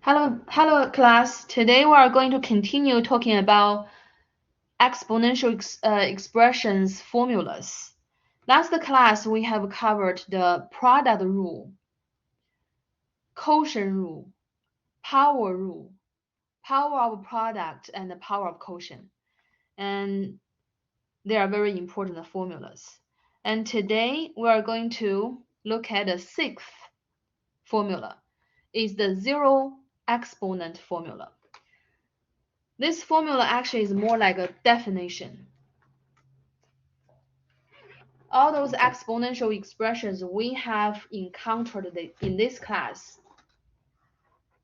Hello class. Today we are going to continue talking about exponential expressions formulas. Last class we have covered the product rule, quotient rule, power rule, power of product, and the power of quotient. And they are very important formulas. And today we are going to look at the sixth formula. Is the zero exponent formula. This formula actually is more like a definition. All those exponential expressions we have encountered in this class,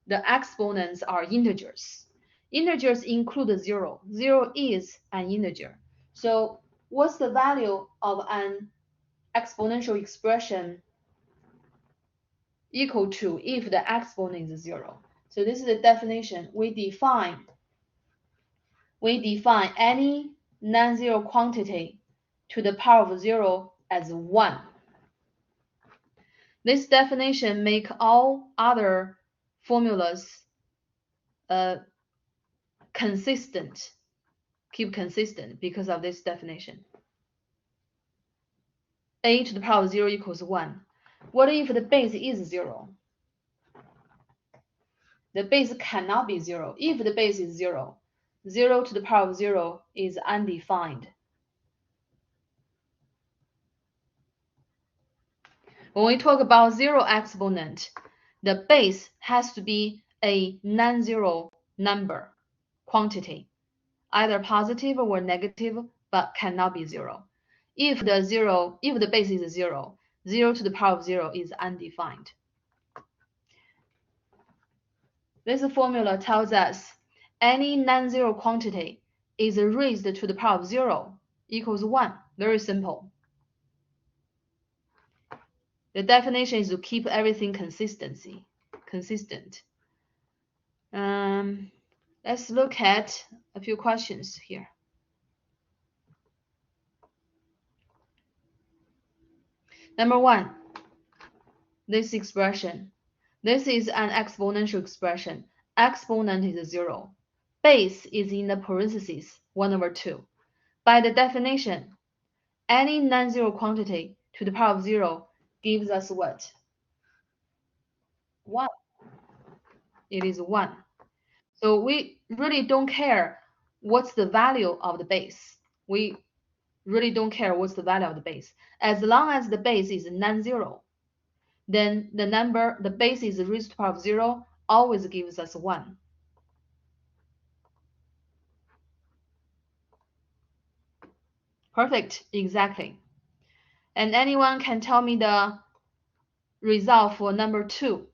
the exponents are integers. Integers include zero. Zero is an integer. So what's the value of an exponential expression equal to if the exponent is zero? So this is the definition. We define any non-zero quantity to the power of 0 as 1. This definition makes all other formulas consistent, keep consistent because of this definition. A to the power of 0 equals 1. What if the base is 0? The base cannot be 0. If the base is 0, 0 to the power of 0 is undefined. When we talk about zero exponent, the base has to be a non-zero number, quantity, either positive or negative, but cannot be 0. If the base is 0, 0 to the power of 0 is undefined. This formula tells us any non-zero quantity is raised to the power of 0 equals 1. Very simple. The definition is to keep everything consistent. Let's look at a few questions here. Number 1, this expression. This is an exponential expression. Exponent is 0. Base is in the parentheses 1/2. By the definition, any non-zero quantity to the power of 0 gives us what? 1. It is 1. So we really don't care what's the value of the base. We really don't care what's the value of the base. As long as the base is non-zero, then the base is raised to the power of 0 always gives us 1. Perfect, exactly. And anyone can tell me the result for number 2.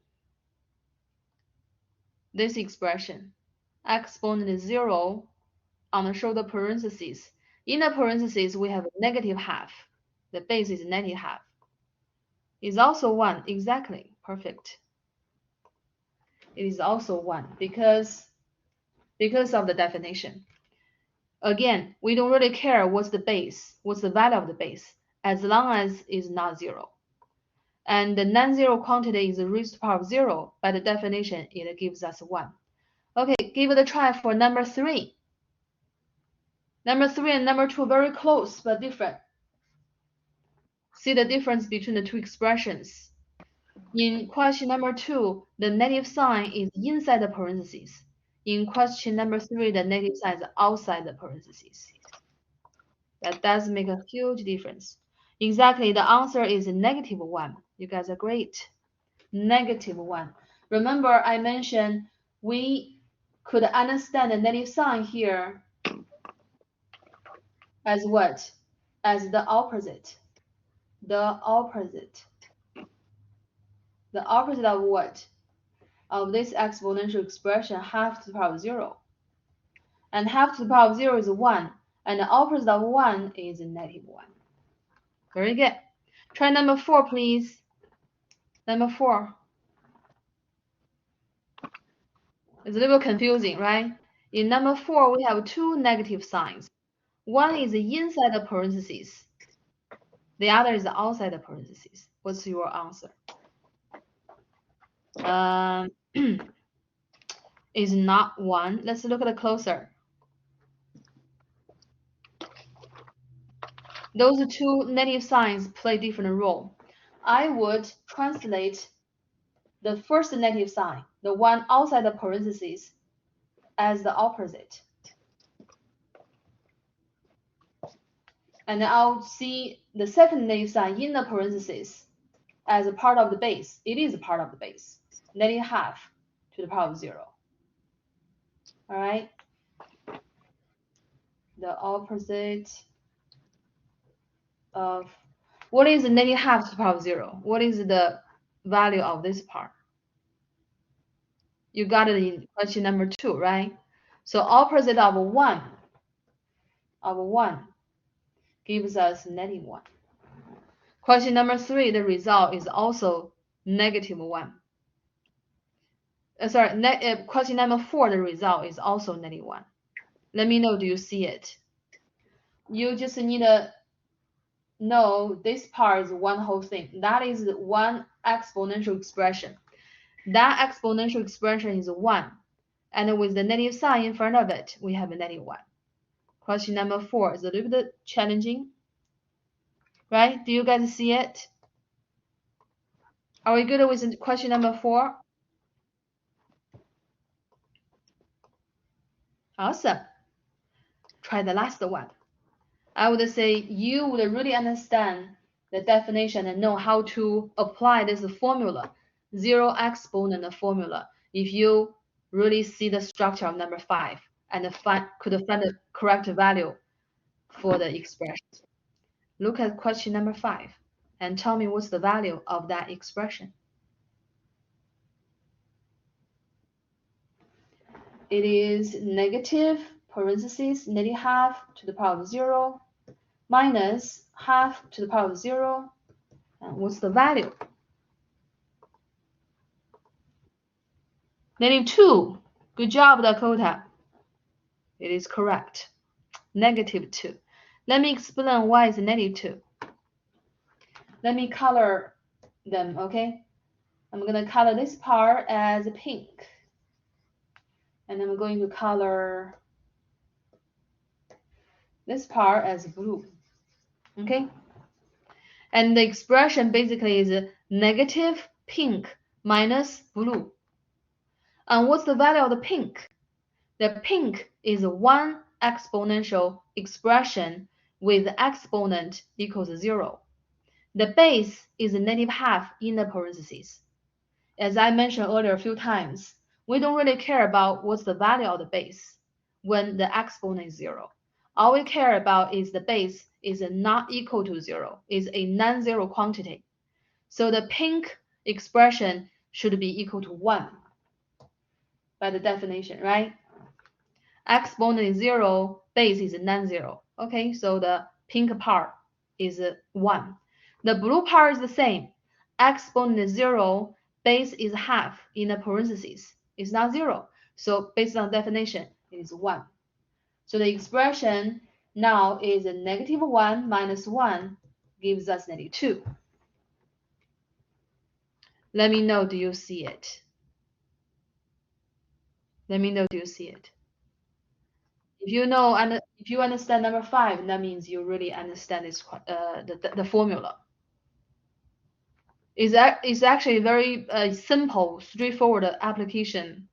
This expression, exponent is 0 on the shoulder parentheses. In the parentheses, we have a negative half. The base is negative half. Is also 1, exactly, perfect. It is also 1 because of the definition. Again, we don't really care what's the value of the base, as long as it's not 0. And the non-zero quantity is raised to the power of 0. By the definition, it gives us 1. Okay, give it a try for number 3. Number 3 and number 2 very close but different. See the difference between the two expressions. In question number 2, the negative sign is inside the parentheses. In question number 3, the negative sign is outside the parentheses. That does make a huge difference. Exactly, the answer is -1. You guys are great. -1. Remember, I mentioned we could understand the negative sign here as what? As the opposite. The opposite. The opposite of what? Of this exponential expression, half to the power of 0. And half to the power of 0 is 1. And the opposite of 1 is -1. Very good. Try number 4, please. Number 4. It's a little confusing, right? In number 4, we have two negative signs. One is inside the parentheses. The other is outside the parentheses. What's your answer? is not 1. Let's look at it closer. Those two negative signs play different role. I would translate the first negative sign, the one outside the parentheses, as the opposite. And I'll see the second negative sign in the parentheses as a part of the base. It is a part of the base, negative half to the power of 0. All right? The opposite of, what is the negative half to the power of 0? What is the value of this part? You got it in question number 2, right? So opposite of 1 gives us negative 1. Question number 3, the result is also negative 1. Question number 4, the result is also negative 1. Let me know, do you see it? You just need to know this part is one whole thing. That is one exponential expression. That exponential expression is 1. And with the negative sign in front of it, we have a negative 1. Question number 4 is a little bit challenging, right? Do you guys see it? Are we good with question number 4? Awesome. Try the last one. I would say you would really understand the definition and know how to apply this formula, zero exponent formula, if you really see the structure of number 5 and could find the correct value for the expression. Look at question number 5 and tell me what's the value of that expression. It is negative, parentheses, negative half to the power of 0, minus half to the power of 0. And what's the value? Negative 2. Good job, Dakota. It is correct. Negative 2. Let me explain why it's negative 2. Let me color them, okay? I'm going to color this part as pink. And I'm going to color this part as blue. Okay? And the expression basically is negative pink minus blue. And what's the value of the pink? The pink is one exponential expression with exponent equals 0. The base is negative half in the parentheses. As I mentioned earlier a few times, we don't really care about what's the value of the base when the exponent is 0. All we care about is the base is not equal to 0, is a non-zero quantity. So the pink expression should be equal to 1 by the definition, right? Exponent is 0, base is non-zero. Okay, so the pink part is 1. The blue part is the same. Exponent is 0, base is half in the parentheses. It's not 0. So based on definition, it is 1. So the expression now is a negative 1 minus 1 gives us negative 2. Let me know, do you see it? Let me know, do you see it? If you know, and if you understand number 5, that means you really understand this, the formula. It's actually a very simple, straightforward application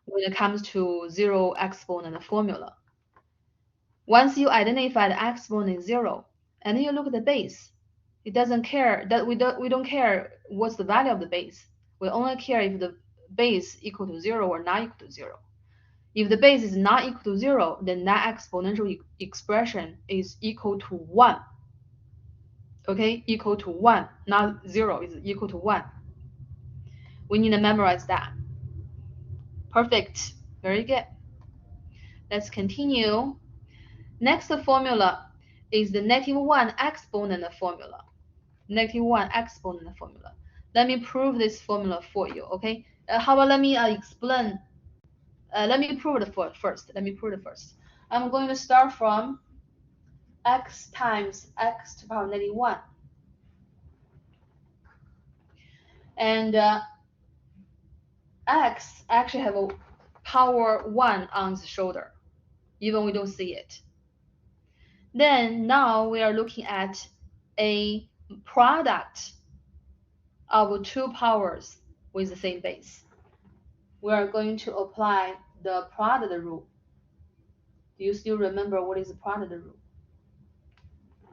when it comes to zero exponent formula. Once you identify the exponent is 0, and then you look at the base, it doesn't care that we don't care what's the value of the base. We only care if the base equal to 0 or not equal to 0. If the base is not equal to 0, then that exponential expression is equal to 1. Okay, equal to 1, not 0, is equal to 1. We need to memorize that. Perfect. Very good. Let's continue. Next formula is the negative 1 exponent formula. Negative 1 exponent formula. Let me prove this formula for you, okay? How about let me explain. Let me prove it first. Let me prove it first. I'm going to start from x times x to the power negative 1. And x actually have a power 1 on its shoulder, even we don't see it. Then now we are looking at a product of two powers with the same base. We are going to apply the product rule. Do you still remember what is the product rule?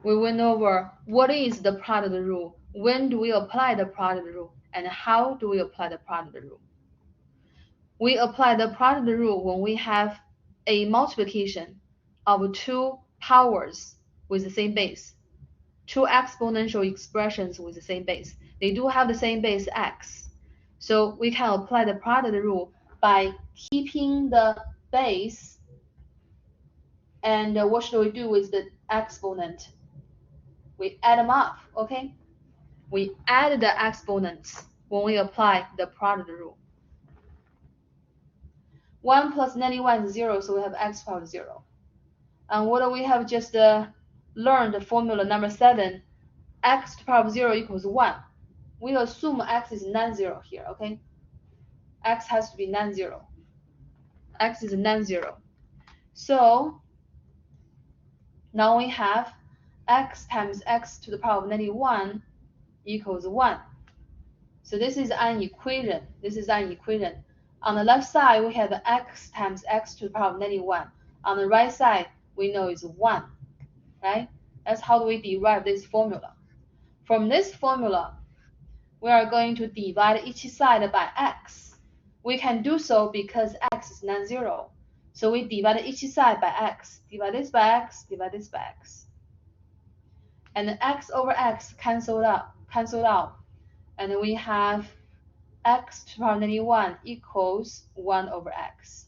We went over what is the product rule, when do we apply the product rule, and how do we apply the product rule. We apply the product rule when we have a multiplication of two powers with the same base, two exponential expressions with the same base. They do have the same base x. So we can apply the product rule by keeping the base. And what should we do with the exponent? We add them up, okay? We add the exponents when we apply the product rule. 1 plus 91 is 0, so we have x power 0. And what do we have just learned? Formula number 7, x to the power of 0 equals 1. We assume x is non-zero here, okay? X has to be non-zero. X is non-zero. So now we have x times x to the power of 91 equals 1. So this is an equation. This is an equation. On the left side, we have x times x to the power of 91. On the right side, we know it's 1, right? That's how we derive this formula. From this formula, we are going to divide each side by x. We can do so because x is non-zero. So we divide each side by x. Divide this by x, divide this by x. And x over x cancelled out. And we have x to the power of 91 equals 1 over x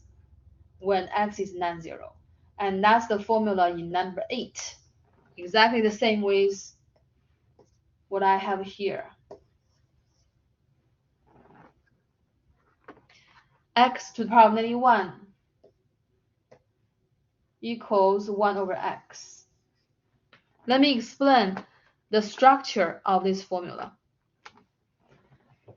when x is non-zero. And that's the formula in number 8. Exactly the same with what I have here. X to the power of 91 equals 1 over x. Let me explain the structure of this formula.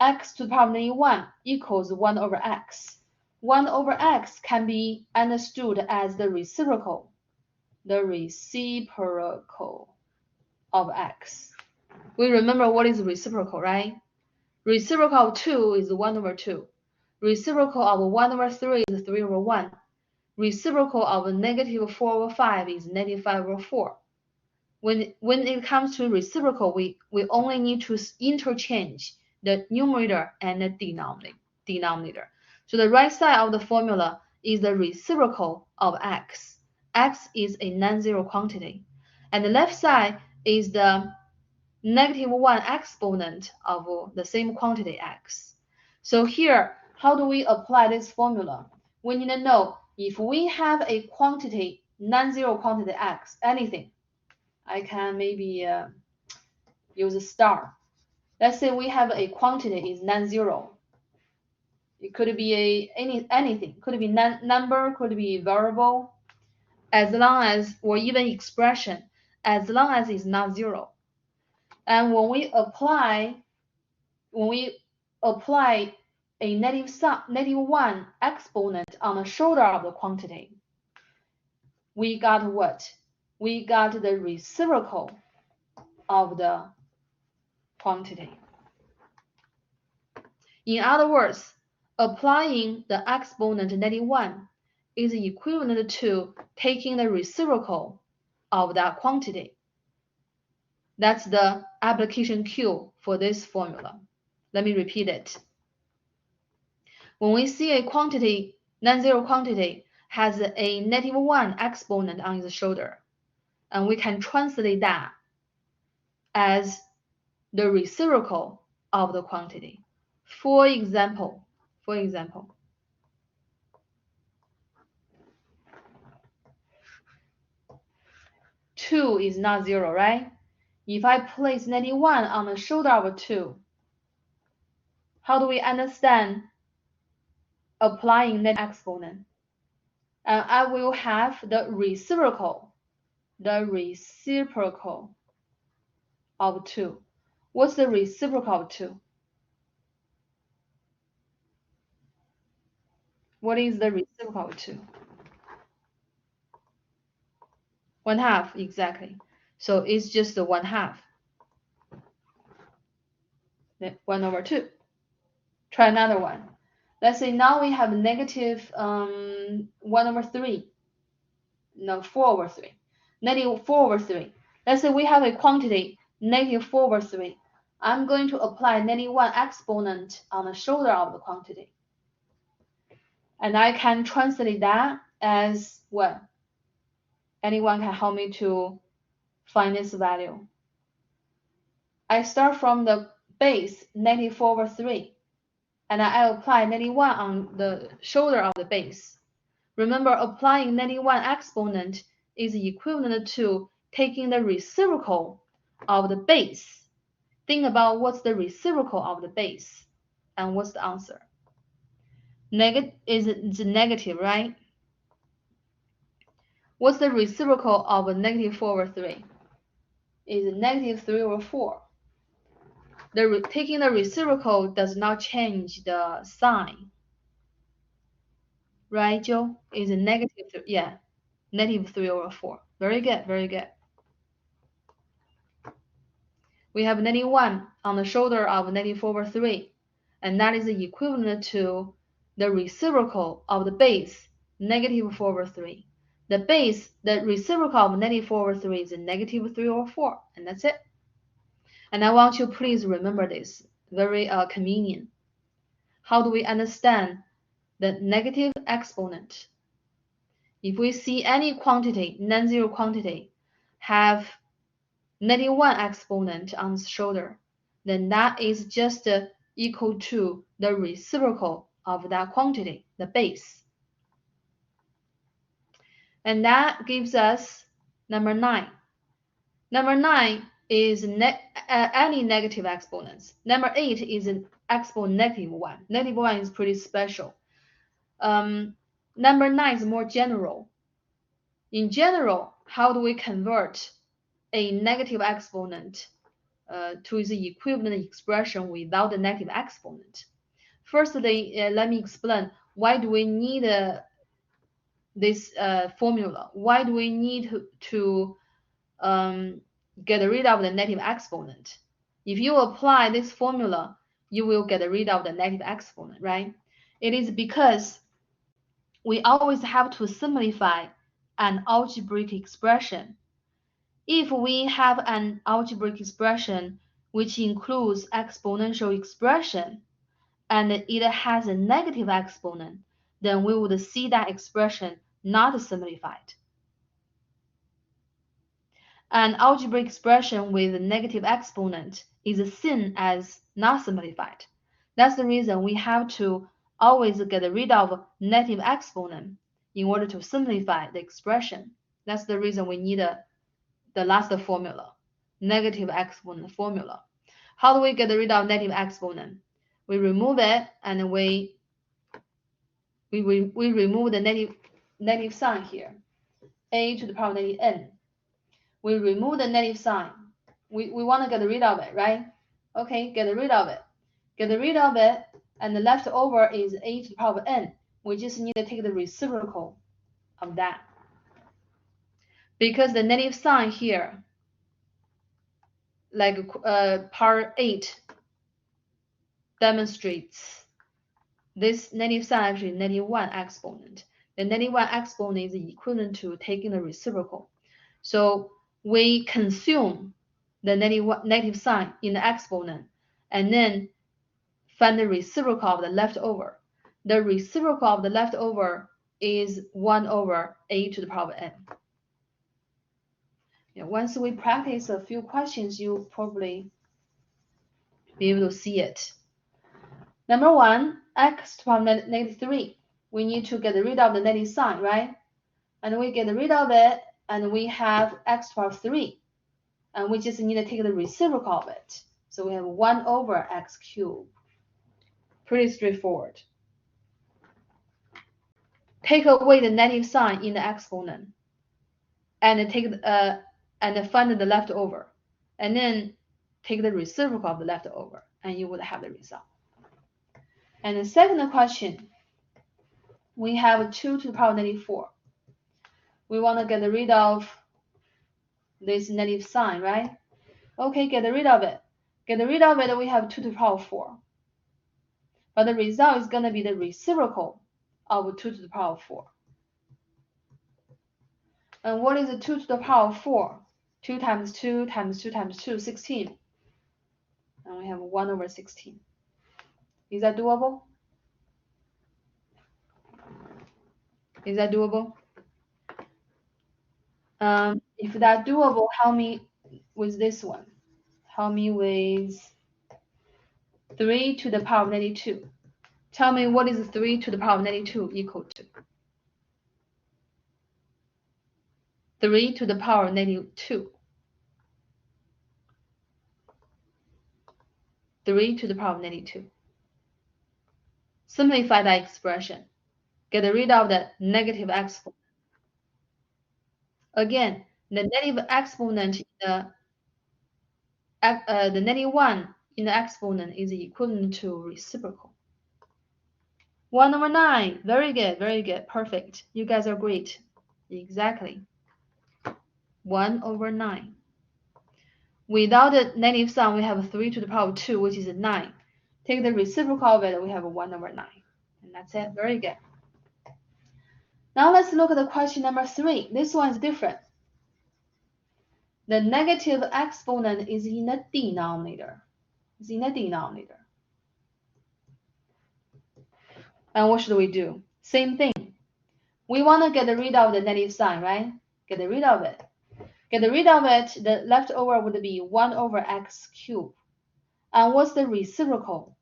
X to the power of 91 equals 1 over x. 1 over x can be understood as the reciprocal of x. We remember what is reciprocal, right? Reciprocal of 2 is 1 over 2. Reciprocal of 1 over 3 is 3 over 1. Reciprocal of negative 4 over 5 is negative 5 over 4. When it comes to reciprocal, we only need to interchange the numerator and the denominator. So the right side of the formula is the reciprocal of x. X is a non-zero quantity. And the left side is the negative 1 exponent of the same quantity x. So here, how do we apply this formula? We need to know if we have a quantity, non-zero quantity x, anything. I can maybe use a star. Let's say we have a quantity is non-zero. It could be anything. Could be number, could be variable, as long as, or even expression, as long as it's not zero. And when we apply a negative 1 exponent on the shoulder of the quantity, we got what? We got the reciprocal of the quantity. In other words, applying the exponent negative 1 is equivalent to taking the reciprocal of that quantity. That's the application Q for this formula. Let me repeat it. When we see a quantity, non-zero quantity, has a negative 1 exponent on its shoulder, and we can translate that as the reciprocal of the quantity. For example, 2 is not 0, right? If I place negative 1 on the shoulder of 2, how do we understand applying that exponent? And I will have the reciprocal of 2. What's the reciprocal of 2? What is the reciprocal of 2? 1/2, exactly. So it's just the 1/2. 1/2. Try another one. Let's say now we have negative 1/3. No, 4/3. Negative 4/3. Let's say we have a quantity, negative 4/3. I'm going to apply negative 1 exponent on the shoulder of the quantity. And I can translate that as what? Anyone can help me to find this value. I start from the base, negative 4/3, and I apply negative 1 on the shoulder of the base. Remember, applying negative 1 exponent is equivalent to taking the reciprocal of the base. Think about what's the reciprocal of the base, and what's the answer? Is negative, right? What's the reciprocal of a negative 4/3? Is negative 3/4. Taking the reciprocal does not change the sign. Right, Joe? Is a negative, yeah, negative 3/4. Very good, very good. We have negative 1 on the shoulder of negative 4/3, and that is equivalent to the reciprocal of the base, negative 4/3. The reciprocal of negative 4/3 is negative 3/4, and that's it. And I want you to please remember this, very convenient. How do we understand the negative exponent? If we see any quantity, non-zero quantity, have negative 1 exponent on its shoulder, then that is just equal to the reciprocal of that quantity, the base. And that gives us number 9. Number 9 is any negative exponents. Number 8 is an exponent negative 1. Negative 1 is pretty special. Number 9 is more general. In general, how do we convert a negative exponent to its equivalent expression without the negative exponent? Firstly, let me explain why do we need this formula. Why do we need to get rid of the negative exponent? If you apply this formula, you will get rid of the negative exponent, right? It is because we always have to simplify an algebraic expression. If we have an algebraic expression which includes exponential expression and it has a negative exponent, then we would see that expression not simplified. An algebraic expression with a negative exponent is seen as not simplified. That's the reason we have to always get rid of negative exponent in order to simplify the expression. That's the reason we need the last formula, negative exponent formula. How do we get rid of negative exponent? We remove it and we remove the negative sign here, a to the power negative n. We remove the negative sign. We want to get rid of it, right? Okay, get rid of it. Get rid of it, and the left over is a to the power n. We just need to take the reciprocal of that. Because the negative sign here, like part 8 demonstrates, this negative sign actually negative 1 exponent. The negative 1 exponent is equivalent to taking the reciprocal. So we consume the negative sign in the exponent and then find the reciprocal of the leftover. The reciprocal of the leftover is 1 over a to the power n. Once we practice a few questions, you'll probably be able to see it. Number 1, x to the power negative 3. We need to get rid of the negative sign, right? And we get rid of it, and we have x to the power 3. And we just need to take the reciprocal of it. So we have 1 over x cubed. Pretty straightforward. Take away the negative sign in the exponent, and take and find the leftover, and then take the reciprocal of the leftover, and you would have the result. And the second question, we have 2 to the power negative 4. We want to get rid of this negative sign, right? Okay, get rid of it. Get rid of it, we have 2 to the power 4. But the result is going to be the reciprocal of 2 to the power 4. And what is 2 to the power 4? 2 times 2 times 2 times 2, 16. And we have 1 over 16. Is that doable? Is that doable? If that's doable, help me with this one. Help me with 3 to the power negative 2. Tell me what is 3 to the power negative 2 equal to? 3 to the power negative 2. 3 to the power negative 2. Simplify that expression. Get rid of the negative exponent. Again, the negative exponent in the negative 1 in the exponent is equivalent to reciprocal. 1 over 9. Very good, very good. Perfect. You guys are great. Exactly. 1 over 9. Without the negative sign, we have 3 to the power 2, which is 9. Take the reciprocal of it, we have 1 over 9. And that's it. Very good. Now let's look at the question number 3. This one is different. The negative exponent is in the denominator. It's in the denominator. And what should we do? Same thing. We want to get rid of the negative sign, right? Get rid of it. Get rid of it, the leftover would be 1 over x cubed. And what's the reciprocal?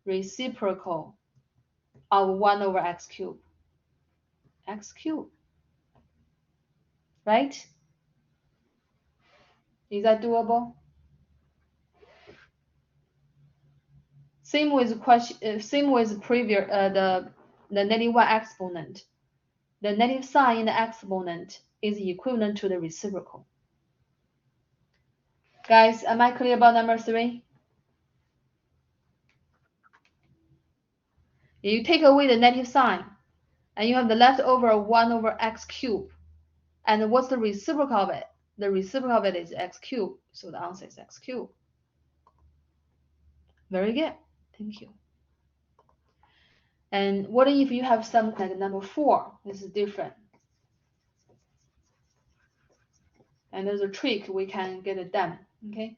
Reciprocal of 1 over x cubed. X cubed. Right? Is that doable? Same with previous the negative 1 exponent. The negative sign in the exponent is equivalent to the reciprocal. Guys, am I clear about number 3? You take away the negative sign, and you have the leftover 1 over x cubed. And what's the reciprocal of it? The reciprocal of it is x cubed, so the answer is x cubed. Very good. Thank you. And what if you have something like number 4? This is different. And there's a trick we can get it done. Okay.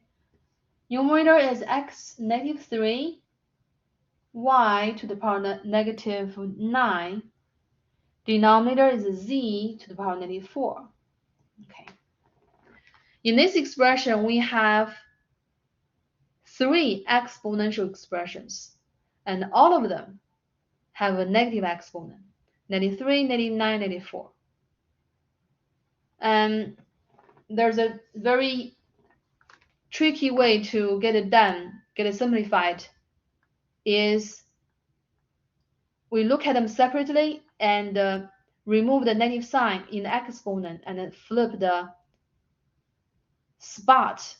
Numerator is x negative 3, y to the power negative 9. Denominator is z to the power negative 4. Okay. In this expression, we have 3 exponential expressions, and all of them have a negative exponent. Negative 3, negative 9, negative 4. And there's a very tricky way to get it done, get it simplified, is we look at them separately and remove the negative sign in the exponent and then flip the spot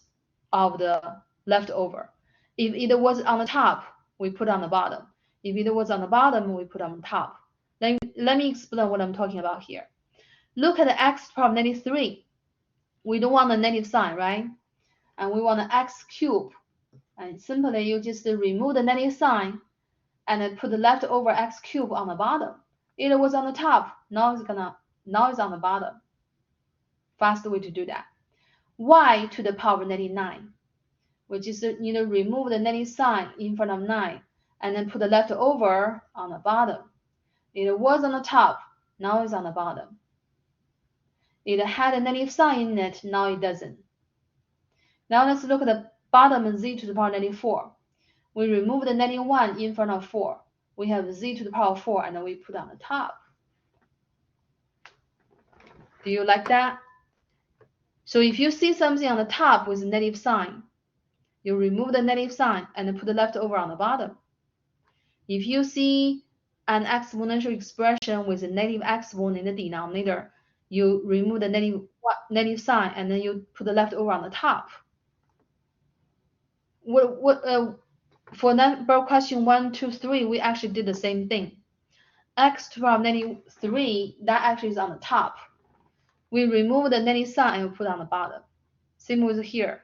of the leftover. If it was on the top, we put on the bottom. If it was on the bottom, we put on the top. Let me explain what I'm talking about here. Look at the x to the power negative 3. We don't want the negative sign, right? And we want the x cubed. And simply you just remove the negative sign and then put the leftover x cubed on the bottom. It was on the top, now it's on the bottom. Fast way to do that. Y to the power negative 9. We just need to remove the negative sign in front of 9 and then put the leftover on the bottom. It was on the top, now it's on the bottom. It had a negative sign in it, now it doesn't. Now let's look at the bottom z to the power negative 4. We remove the negative 1 in front of 4. We have z to the power 4 and then we put on the top. Do you like that? So if you see something on the top with a negative sign, you remove the negative sign and then put the leftover on the bottom. If you see an exponential expression with a negative exponent in the denominator, you remove the negative sign and then you put the leftover on the top. For number question 1, 2, 3, we actually did the same thing. x to the power of -3, that actually is on the top. We remove the negative sign and we put it on the bottom. Same with here.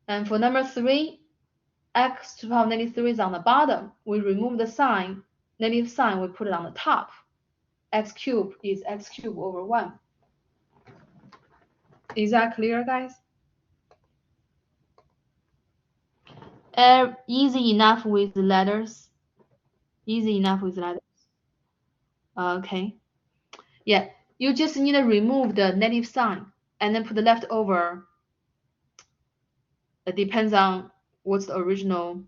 And for number 3, x to the power of -3 is on the bottom. We remove the sign, negative sign, we put it on the top. X cubed is x cubed over 1. Is that clear, guys? Easy enough with letters? Easy enough with letters? Okay. Yeah, you just need to remove the negative sign and then put the leftover. It depends on what's the original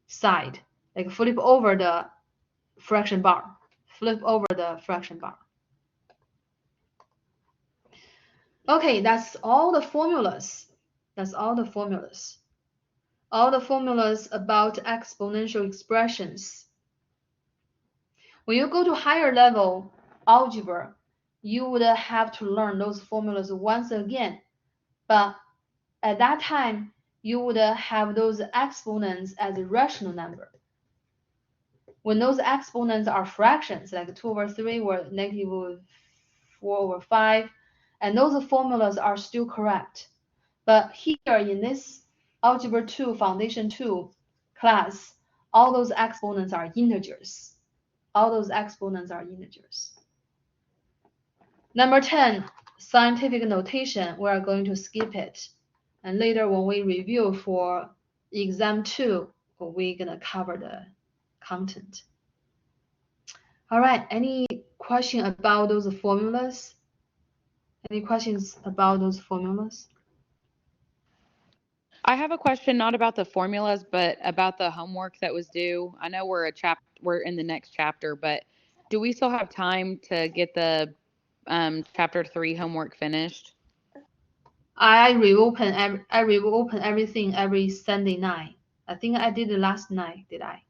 side. Like flip over the fraction bar. Flip over the fraction bar. Okay, that's all the formulas. That's all the formulas. All the formulas about exponential expressions. When you go to higher level algebra, you would have to learn those formulas once again. But at that time, you would have those exponents as a rational number. When those exponents are fractions, like 2 over 3 or -4 over 5, and those formulas are still correct. But here in this Algebra 2, Foundation 2 class, all those exponents are integers. All those exponents are integers. Number 10, scientific notation. We are going to skip it. And later when we review for exam 2, we're going to cover the content. All right, any question about those formulas? Any questions about those formulas? I have a question not about the formulas, but about the homework that was due. I know we're in the next chapter, but do we still have time to get the chapter 3 homework finished? I reopen everything every Sunday night. I think I did it last night, did I?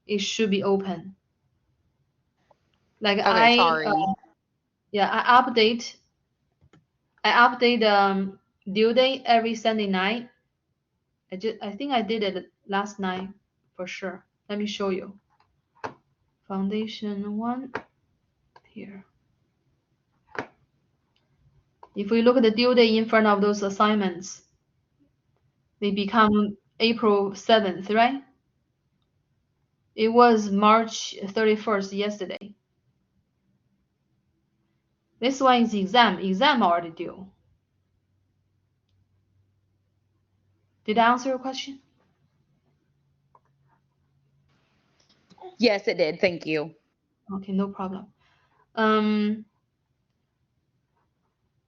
It should be open. Like Okay, sorry. Yeah, I update due date every Sunday night. I think I did it last night for sure. Let me show you. Foundation 1 here. If we look at the due date in front of those assignments, they become April 7th, right? It was March 31st yesterday. This one is exam already due. Did I answer your question? Yes, it did. Thank you. Okay, no problem.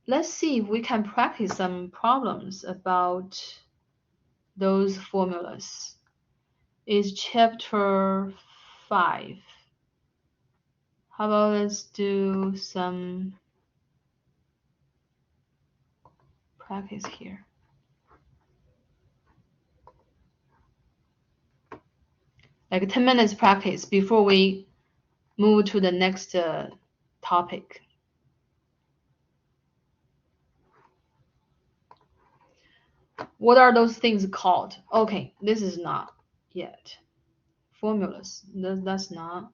Let's see if we can practice some problems about those formulas. It's chapter 5. How about let's do some practice here. Like 10 minutes practice before we move to the next topic. What are those things called? Okay, this is not yet. Formulas, that's not.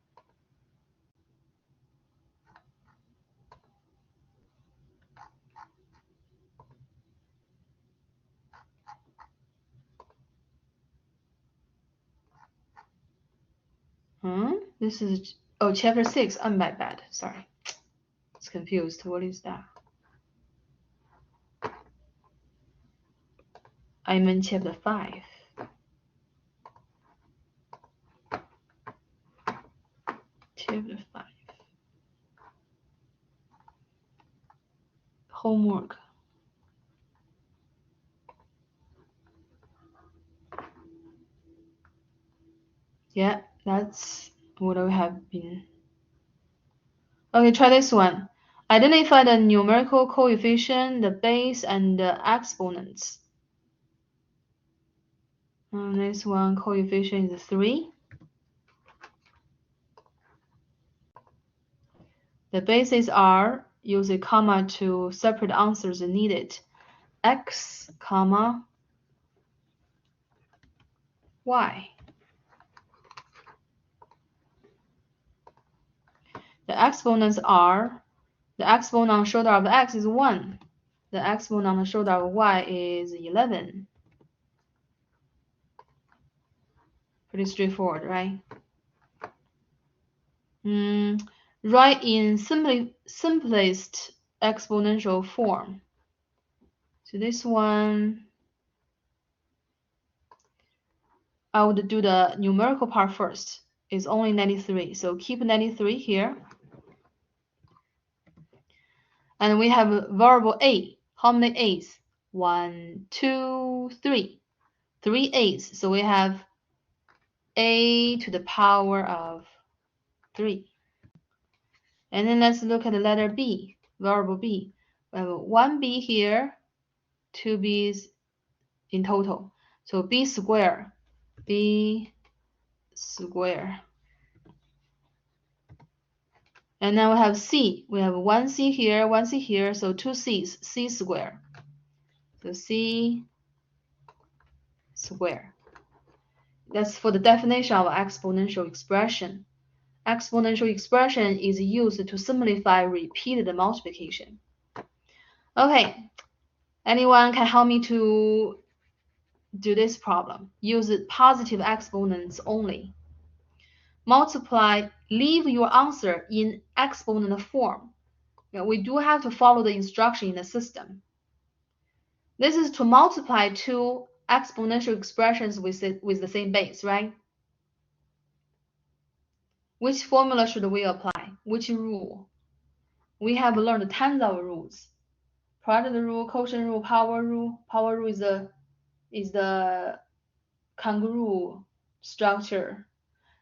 This is, oh, chapter 6. I'm my bad. Sorry. It's confused. What is that? I'm in chapter 5. Chapter 5. Homework. Yeah, that's what I have been. Okay, try this one. Identify the numerical coefficient, the base, and the exponents. This one coefficient is 3. The bases are, use a comma to separate answers needed. X, comma, Y. The exponents are, the exponent on the shoulder of x is 1. The exponent on the shoulder of y is 11. Pretty straightforward, right? Write in simplest exponential form. So this one, I would do the numerical part first. It's only 93, so keep 93 here. And we have a variable a. How many a's? 1, 2, 3. 3 a's. So we have a to the power of 3. And then let's look at the letter b, variable b. We have 1b here, 2 b's in total. So b squared. And now we have c. We have 1c here, 1c here, so 2 c's, c squared. So c squared. That's for the definition of exponential expression. Exponential expression is used to simplify repeated multiplication. Okay, anyone can help me to do this problem? Use positive exponents only. Multiply, leave your answer in exponent form. We do have to follow the instruction in the system. This is to multiply two exponential expressions with the same base, right? Which formula should we apply? Which rule? We have learned tons of rules. Product rule, quotient rule, power rule. Power rule is the kangaroo structure.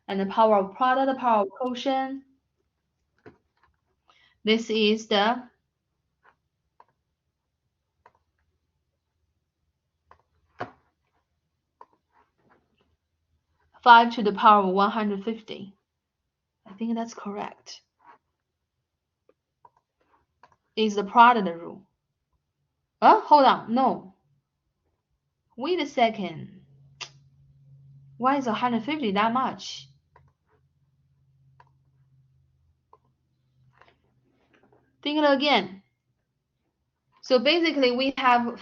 And the power of product, the power of quotient. This is the five to the power of 150. I think that's correct. Is the product rule. Hold on, no. Wait a second. Why is 150 that much? Think it again. So basically we have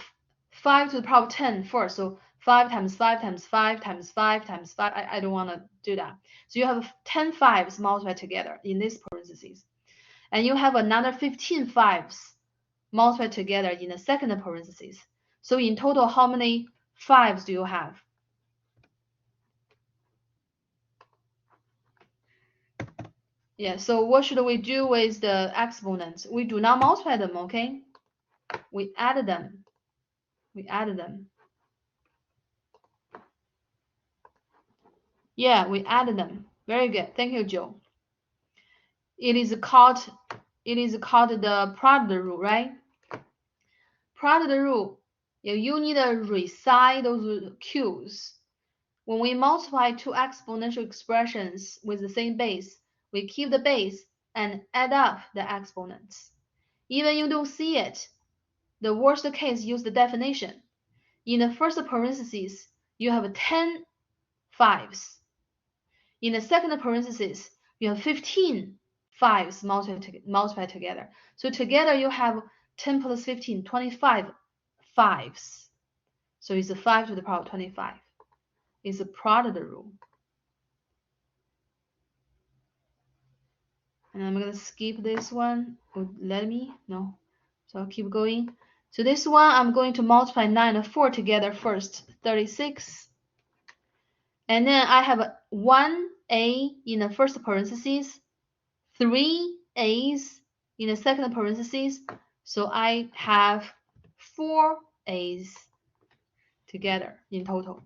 5 to the power of 10 first. So 5 times 5 times 5 times 5 times 5. I don't want to do that. So you have 10 fives multiplied together in this parentheses. And you have another 15 fives multiplied together in the second parentheses. So in total, how many fives do you have? Yeah, so what should we do with the exponents? We do not multiply them, okay? We add them. We add them. Yeah, we add them. Very good. Thank you, Joe. It is called the product rule, right? Product rule. You need to recite those cues. When we multiply two exponential expressions with the same base, we keep the base and add up the exponents. Even you don't see it, the worst case, use the definition. In the first parentheses, you have 10 fives. In the second parentheses, you have 15 fives multiplied together. So together you have 10 plus 15, 25 fives. So it's a 5 to the power of 25. It's a product rule. And I'm going to skip this one. Would let me? No. So I'll keep going. So this one, I'm going to multiply 9 and 4 together first, 36. And then I have 1a in the first parentheses, 3 a's in the second parentheses. So I have 4 a's together in total.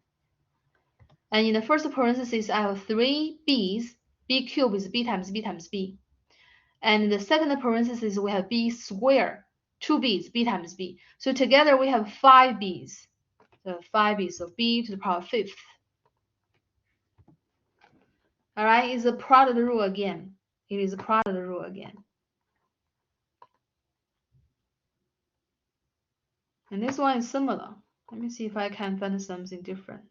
And in the first parentheses, I have 3 b's. B cubed is b times b times b. And in the second parentheses, we have b squared, 2 b's, b times b. So together we have 5 b's. So 5 b's, so b to the power of 5th. All right, it's a product rule again. It is a product rule again. And this one is similar. Let me see if I can find something different.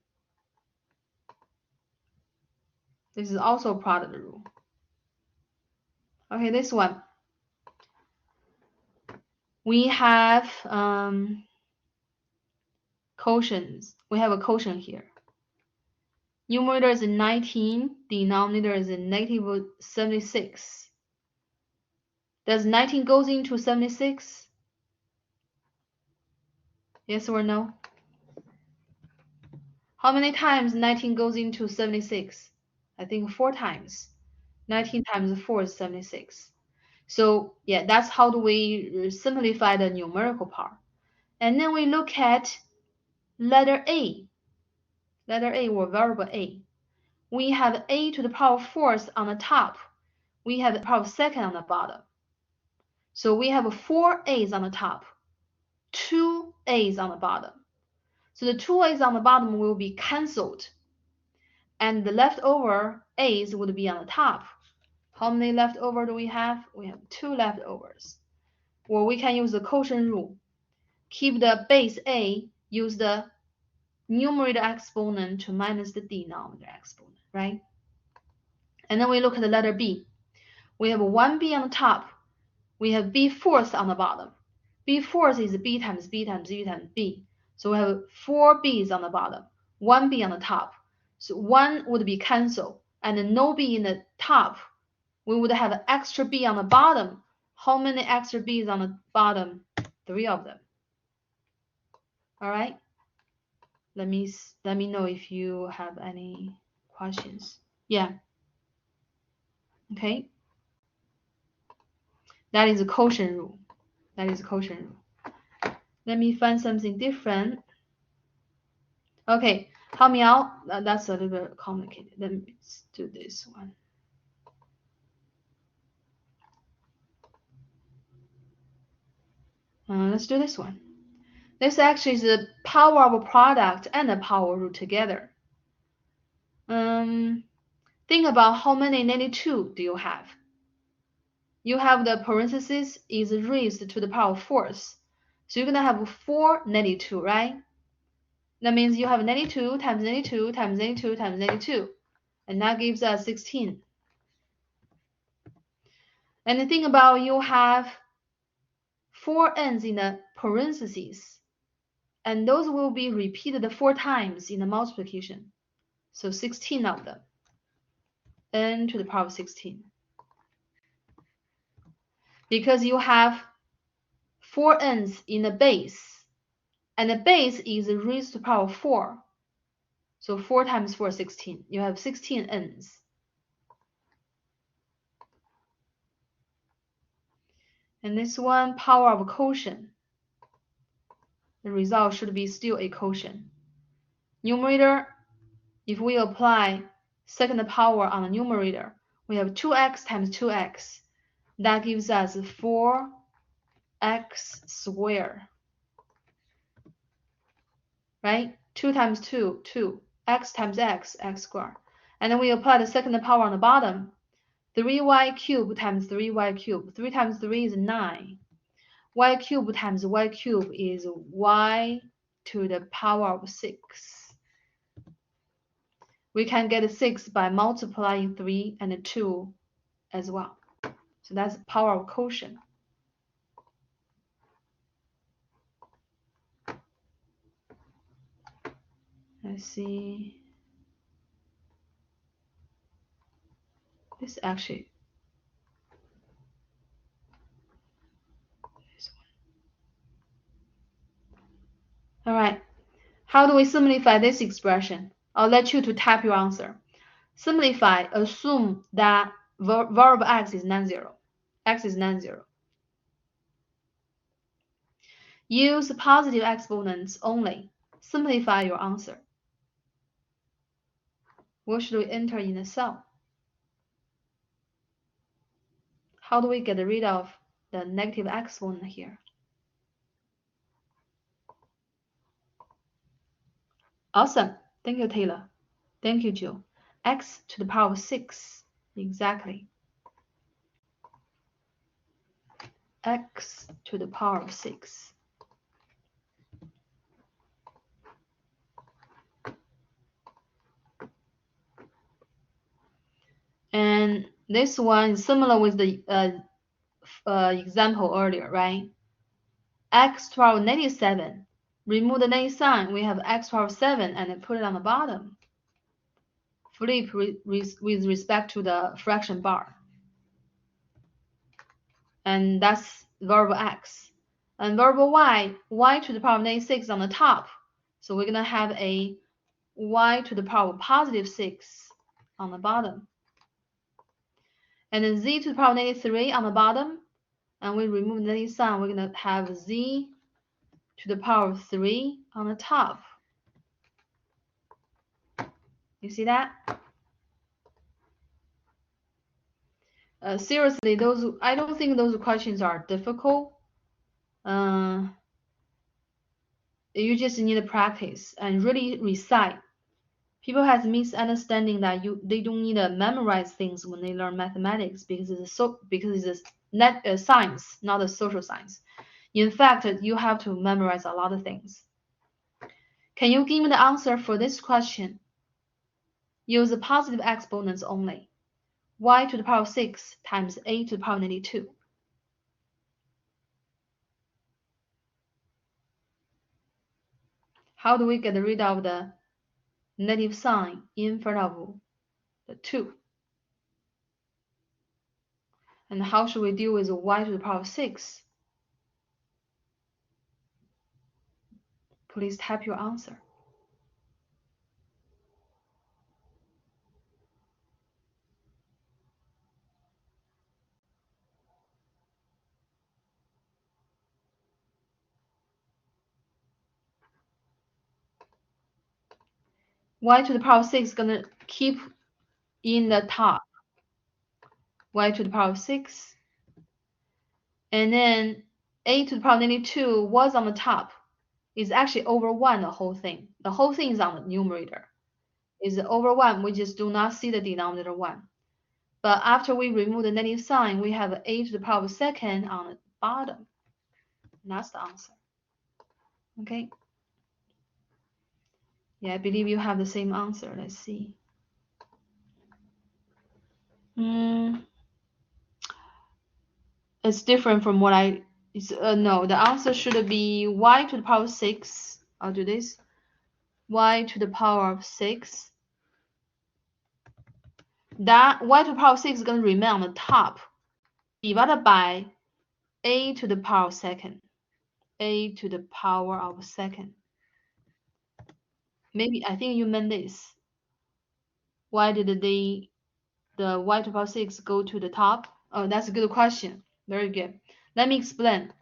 This is also a product rule. Okay, this one. We have quotients. We have a quotient here. Numerator is 19, denominator is negative 76. Does 19 goes into 76? Yes or no? How many times 19 goes into 76? I think 4 times. 19 times 4 is 76. So yeah, that's how do we simplify the numerical part. And then we look at letter A. Letter A or variable A. We have a to the power fourth on the top. We have the power second on the bottom. So we have 4 a's on the top, 2 a's on the bottom. So the 2 a's on the bottom will be cancelled, and the leftover a's would be on the top. How many leftover do we have? We have 2 leftovers. Or we can use the quotient rule. Keep the base a, use the numerator exponent to minus the denominator exponent, right? And then we look at the letter B. We have 1b on the top. We have b fourth on the bottom. B fourth is b times b times b times b. So we have 4 b's on the bottom, 1 b on the top. So 1 would be cancelled, and no b in the top. We would have an extra b on the bottom. How many extra b's on the bottom? 3 of them. All right. Let me know if you have any questions. Yeah. Okay. That is a quotient rule. That is a quotient rule. Let me find something different. Okay, 浩苗, that's a little bit complicated. Let's do this one. Let's do this one. This actually is the power of a product and the power root together. Think about how many 92 do you have? You have the parentheses is raised to the power fourth. So you're going to have 4 92, right? That means you have 92 times 92 times 92 times 92. And that gives us 16. And the thing about you have 4 n's in the parentheses, and those will be repeated 4 times in the multiplication. So 16 of them. N to the power of 16. Because you have 4 n's in the base, and the base is raised to the power 4. So 4 times 4 is 16. You have 16 n's. And this one, power of quotient. The result should be still a quotient. Numerator, if we apply second power on the numerator, we have 2x times 2x. That gives us 4x squared. Right? 2 times 2, 2. X times x, x squared. And then we apply the second power on the bottom. 3y cubed times 3y cubed. 3 times 3 is 9. Y cubed times y cubed is y to the power of 6. We can get 6 by multiplying 3 and 2 as well. So that's power of quotient. Let's see. This actually. This one. All right. How do we simplify this expression? I'll let you to type your answer. Simplify, assume that variable x is non-zero. X is non-zero. Use positive exponents only. Simplify your answer. What should we enter in the cell? How do we get rid of the negative exponent here? Awesome. Thank you, Taylor. Thank you, Jill. X to the power of 6. Exactly. X to the power of 6. And This one is similar with the example earlier, right? X to the power -7. Remove the negative sign, we have x to the power 7 and then put it on the bottom. Flip with respect to the fraction bar. And that's variable x. And variable y to the power -6 on the top. So we're going to have a y to the power +6 on the bottom. And then z to the power -3 on the bottom. And we remove the negative sign, we're going to have z to the power 3 on the top. You see that? Seriously, I don't think those questions are difficult. You just need to practice and really recite. People have misunderstanding that they don't need to memorize things when they learn mathematics because it's science, not a social science. In fact, you have to memorize a lot of things. Can you give me the answer for this question? Use the positive exponents only. Y to the power 6 times a to the power -2. How do we get rid of the negative sign in front of the 2? And how should we deal with y to the power 6? Please type your answer. Y to the power 6 is going to keep in the top. Y to the power 6. And then a to the power -2 was on the top. It's actually over 1, the whole thing. The whole thing is on the numerator. It's over 1. We just do not see the denominator 1. But after we remove the negative sign, we have a to the power 2nd on the bottom. And that's the answer. Okay. Yeah, I believe you have the same answer. Let's see. It's different from what no, the answer should be y to the power 6. I'll do this. Y to the power of 6. That y to the power 6 is going to remain on the top, divided by a to the power 2nd. A to the power of 2nd. Maybe, I think you meant this. Why did the y to the power 6 go to the top? Oh, that's a good question. Very good. Let me explain.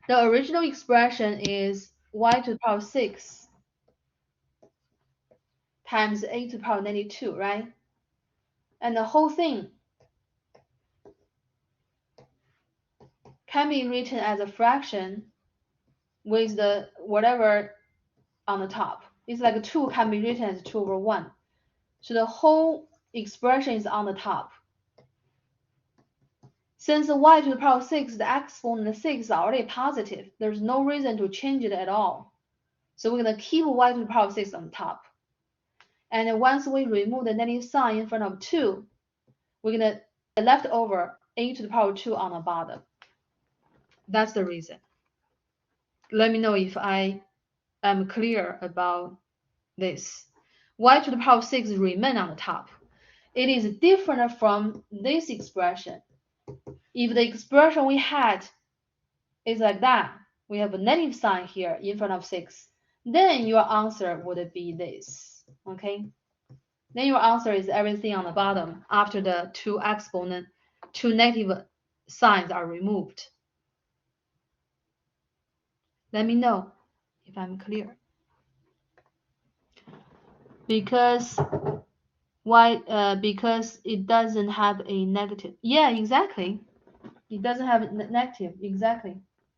The original expression is y to the power 6 times a to the power -2, right? And the whole thing can be written as a fraction with the whatever on the top. It's like 2 can be written as 2 over 1. So the whole expression is on the top. Since y to the power 6, the exponent 6 is already positive, there's no reason to change it at all. So we're going to keep y to the power 6 on the top. And once we remove the negative sign in front of 2, we're going to left over a to the power 2 on the bottom. That's the reason. Let me know if I am clear about this. Y to the power 6 remain on the top. It is different from this expression. If the expression we had is like that, we have a negative sign here in front of 6, then your answer would be this, okay? Then your answer is everything on the bottom after the two negative signs are removed. Let me know if I'm clear. Because it doesn't have a negative. Yeah, exactly. It doesn't have a negative. Exactly.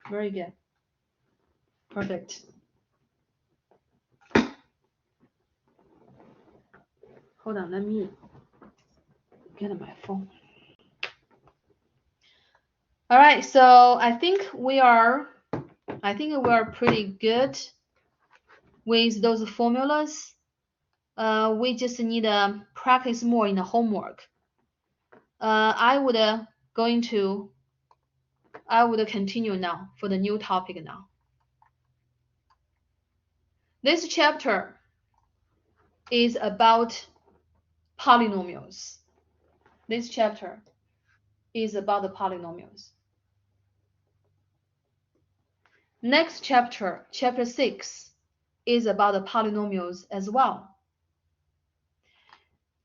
Very good. Perfect. Hold on, let me get my phone. All right, so I think we are pretty good with those formulas. We just need to practice more in the homework. I would continue now for the new topic now. This chapter is about polynomials. This chapter is about the polynomials. Next chapter, chapter 6, is about the polynomials as well.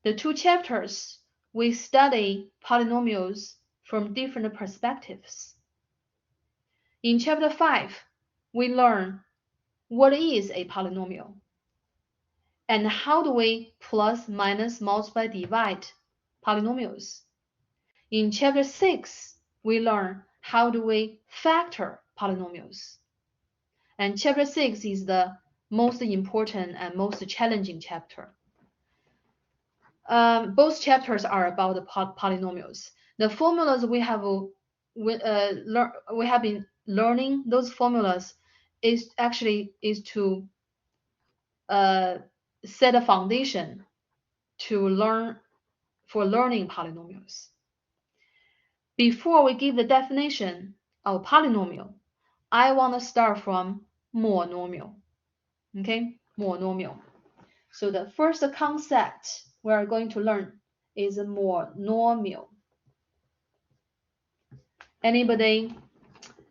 The two chapters, we study polynomials from different perspectives. In chapter 5, we learn what is a polynomial and how do we plus, minus, multiply, divide polynomials. In chapter 6, we learn how do we factor polynomials. And chapter 6 is the most important and most challenging chapter. Both chapters are about the polynomials. The formulas we have been learning, those formulas is to set a foundation to learning polynomials. Before we give the definition of polynomial, I want to start from monomial. Okay, monomial. So the first concept we are going to learn is monomial. Anybody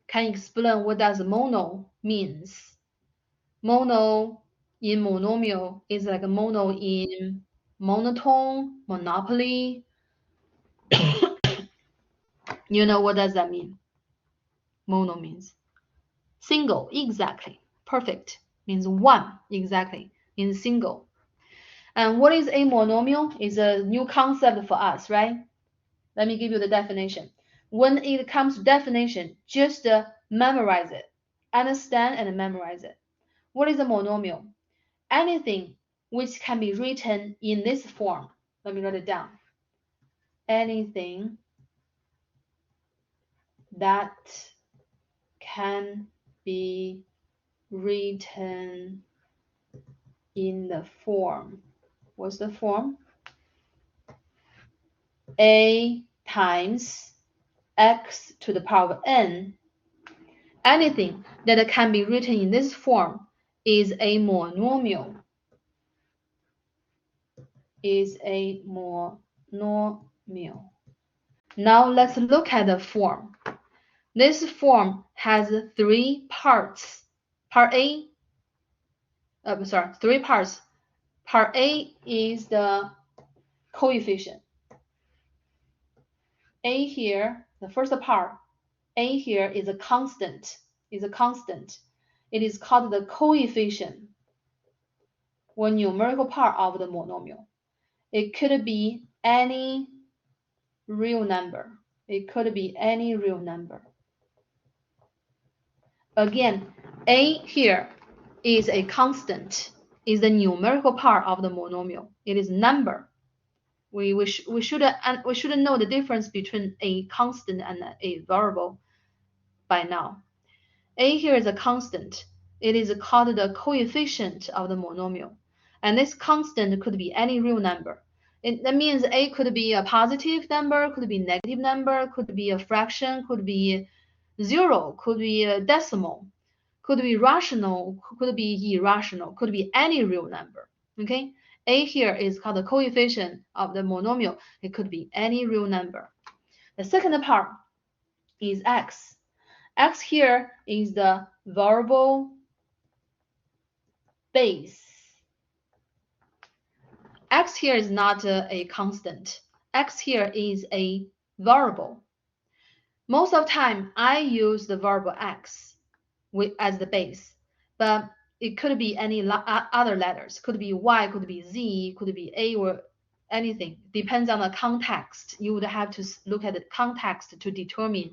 can explain what does mono means? Mono in monomial is like mono in monotone, monopoly. You know what does that mean? Mono means single, exactly. Perfect means one, exactly, means single. And what is a monomial? Is a new concept for us, right? Let me give you the definition. When it comes to definition, just memorize it. Understand and memorize it. What is a monomial? Anything which can be written in this form. Let me write it down. Anything that can be written in the form. What's the form? A times x to the power of n. Anything that can be written in this form is a monomial. Now let's look at the form. This form has three parts. Three parts. Part A is the coefficient. A here, the first part, A here is a constant. It is called the coefficient, or numerical part of the monomial. It could be any real number. Again, A here is a constant, is the numerical part of the monomial. It is number. We should know the difference between a constant and a variable by now. A here is a constant. It is called the coefficient of the monomial. And this constant could be any real number. That means A could be a positive number, could be a negative number, could be a fraction, could be zero, could be a decimal, could be rational, could be irrational, could be any real number. Okay? A here is called the coefficient of the monomial. It could be any real number. The second part is x. X here is the variable base. X here is not a constant. X here is a variable. Most of the time, I use the variable x as the base, but it could be any other letters. Could be y, could be z, could be a, or anything. Depends on the context. You would have to look at the context to determine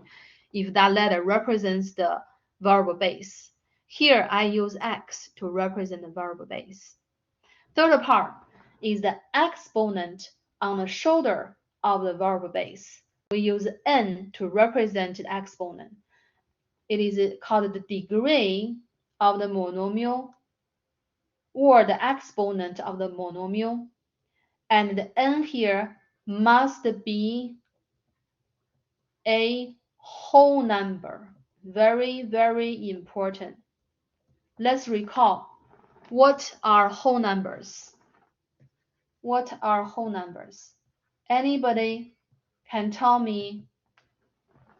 if that letter represents the variable base. Here, I use x to represent the variable base. Third part is the exponent on the shoulder of the variable base. We use n to represent the exponent. It is called the degree of the monomial or the exponent of the monomial. And the n here must be a whole number. Very, very important. Let's recall. What are whole numbers? What are whole numbers? Anybody can tell me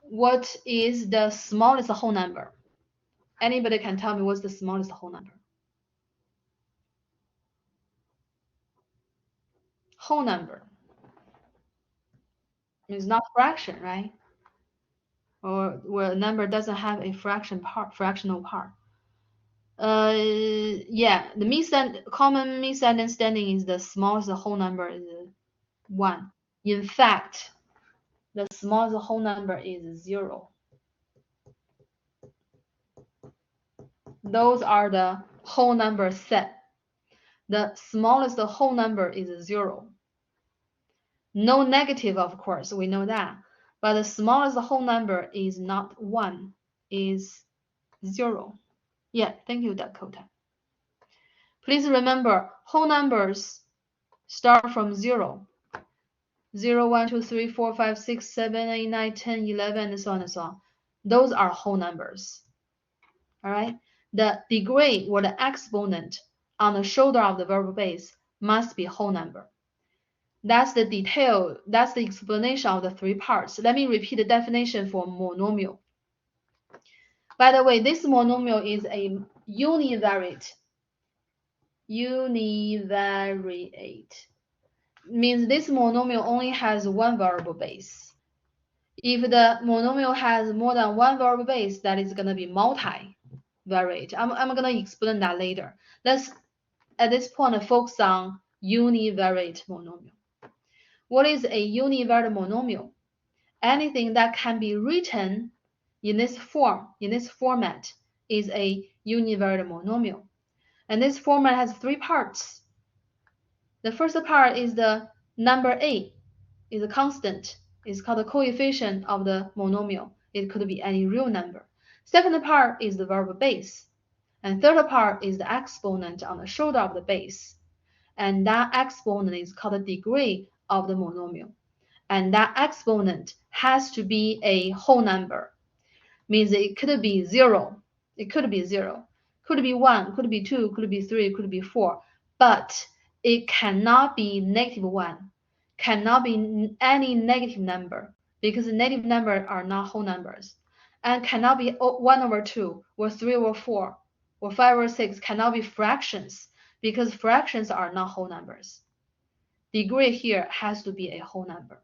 what is the smallest whole number? Anybody can tell me what's the smallest whole number? Whole number means not fraction, right? Or where a number doesn't have a fractional part. Yeah, the common misunderstanding is the smallest whole number is 1. In fact, the smallest whole number is 0. Those are the whole number set. The smallest whole number is 0. No negative, of course, we know that. But the smallest whole number is not 1, is 0. Yeah, thank you, Dakota. Please remember, whole numbers start from 0. 0, 1, 2, 3, 4, 5, 6, 7, 8, 9, 10, 11, and so on and so on. Those are whole numbers. All right? The degree or the exponent on the shoulder of the variable base must be whole number. That's the detail, that's the explanation of the 3 parts. Let me repeat the definition for monomial. By the way, this monomial is a univariate. Univariate means this monomial only has one variable base. If the monomial has more than one variable base, that is going to be multivariate. I'm going to explain that later. Let's, at this point, focus on univariate monomial. What is a univariate monomial? Anything that can be written in this form, in this format, is a univariate monomial. And this format has 3 parts. The first part is the number a, is a constant. It's called the coefficient of the monomial. It could be any real number. Second part is the variable base. And third part is the exponent on the shoulder of the base. And that exponent is called the degree of the monomial. And that exponent has to be a whole number. Means it could be 0. It could be 0. Could be 1, could be 2, could be 3, could be 4. But it cannot be -1. Cannot be any negative number, because negative numbers are not whole numbers. And cannot be 1/2 or 3 or 4 or 5 or 6. Cannot be fractions, because fractions are not whole numbers. Degree here has to be a whole number.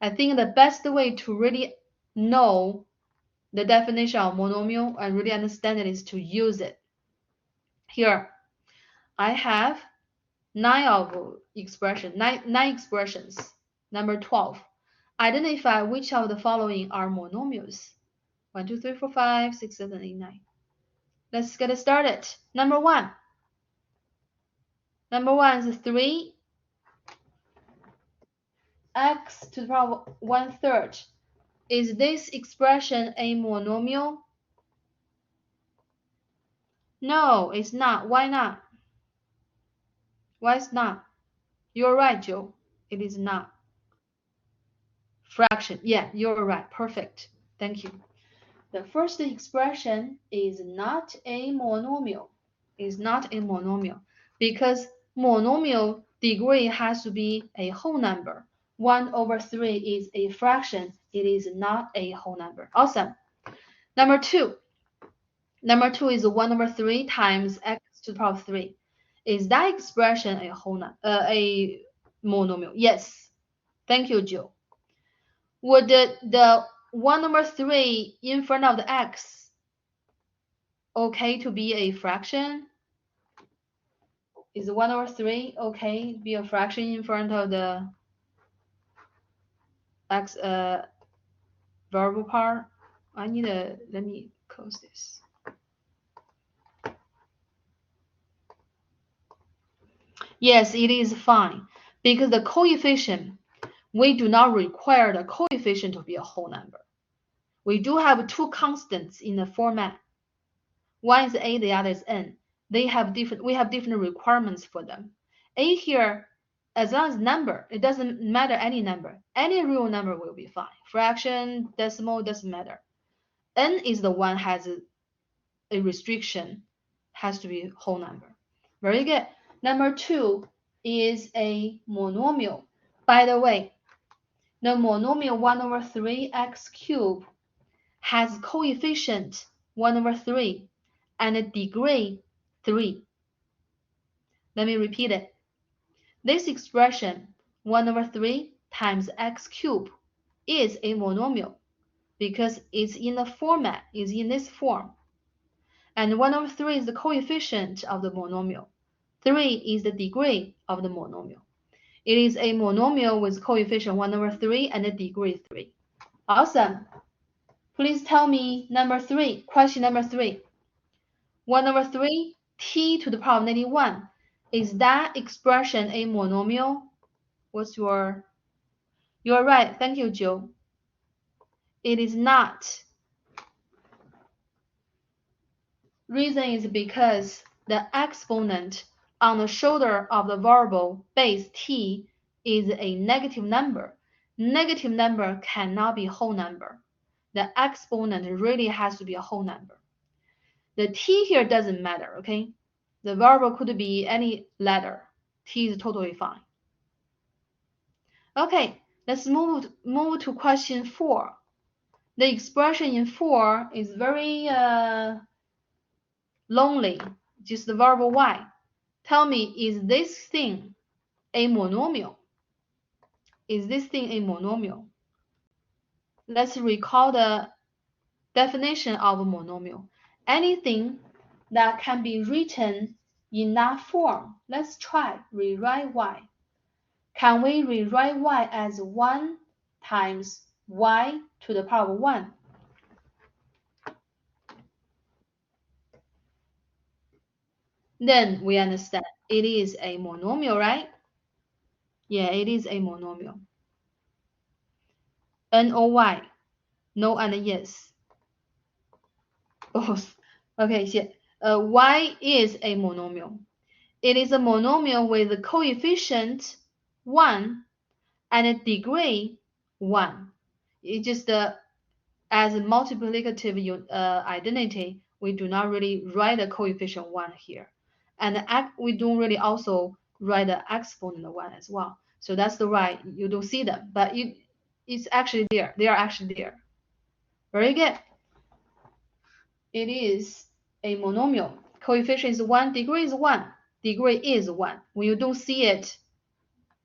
I think the best way to really know the definition of monomial and really understand it is to use it. Here, I have 9 expressions. Number 12. Identify which of the following are monomials. 1, 2, 3, 4, 5, 6, 7, 8, 9. Let's get started. Number 1. Number 1 is 3 x to the power 1/3. Is this expression a monomial? No, it's not. Why not? Why it's not? You're right, Joe. It is not. Fraction. Yeah, you're right. Perfect. Thank you. The first expression is not a monomial. Is not a monomial because monomial degree has to be a whole number. 1/3 is a fraction. It is not a whole number. Awesome. Number 2. Number 2 is 1/3 times x to the power 3. Is that expression a a monomial? Yes. Thank you, Joe. Would the 1/3 in front of the x okay to be a fraction? Is 1/3 okay to be a fraction in front of the x variable part? Let me close this. Yes, it is fine because the coefficient, we do not require the coefficient to be a whole number. We do have 2 constants in the format. One is a, the other is n. We have different requirements for them. A here, as long as number, it doesn't matter any number. Any real number will be fine. Fraction, decimal, doesn't matter. N is the one has a restriction, has to be whole number. Very good. Number 2 is a monomial. By the way, the monomial 1 over 3x cubed has coefficient 1 over 3 and a degree 3. Let me repeat it. This expression 1 over 3 times x cubed is a monomial because it's in the format, is in this form. And 1 over 3 is the coefficient of the monomial. 3 is the degree of the monomial. It is a monomial with coefficient 1 over 3 and a degree 3. Awesome. Please tell me number 3, question number 3. 1 over 3 t to the power of negative 1. Is that expression a monomial? What's your... You're right. Thank you, Joe. It is not. Reason is because the exponent on the shoulder of the variable base t is a negative number. Negative number cannot be whole number. The exponent really has to be a whole number. The t here doesn't matter, okay? The variable could be any letter. T is totally fine. Okay, let's move to question 4. The expression in 4 is very lonely, just the variable y. Tell me, is this thing a monomial? Is this thing a monomial? Let's recall the definition of a monomial. Anything that can be written in that form. Let's try rewrite y. Can we rewrite y as 1 times y to the power of 1? Then we understand it is a monomial, right? Yeah, it is a monomial. N or y? No and yes. Both. Okay, y is a monomial. It is a monomial with a coefficient 1 and a degree 1. It just as a multiplicative identity, we do not really write a coefficient 1 here. And we don't really also write the exponent 1 as well. So that's the right, you don't see them, but it's actually there. They are actually there. Very good. It is a monomial. Coefficient is 1, degree is 1. Degree is 1. When you don't see it,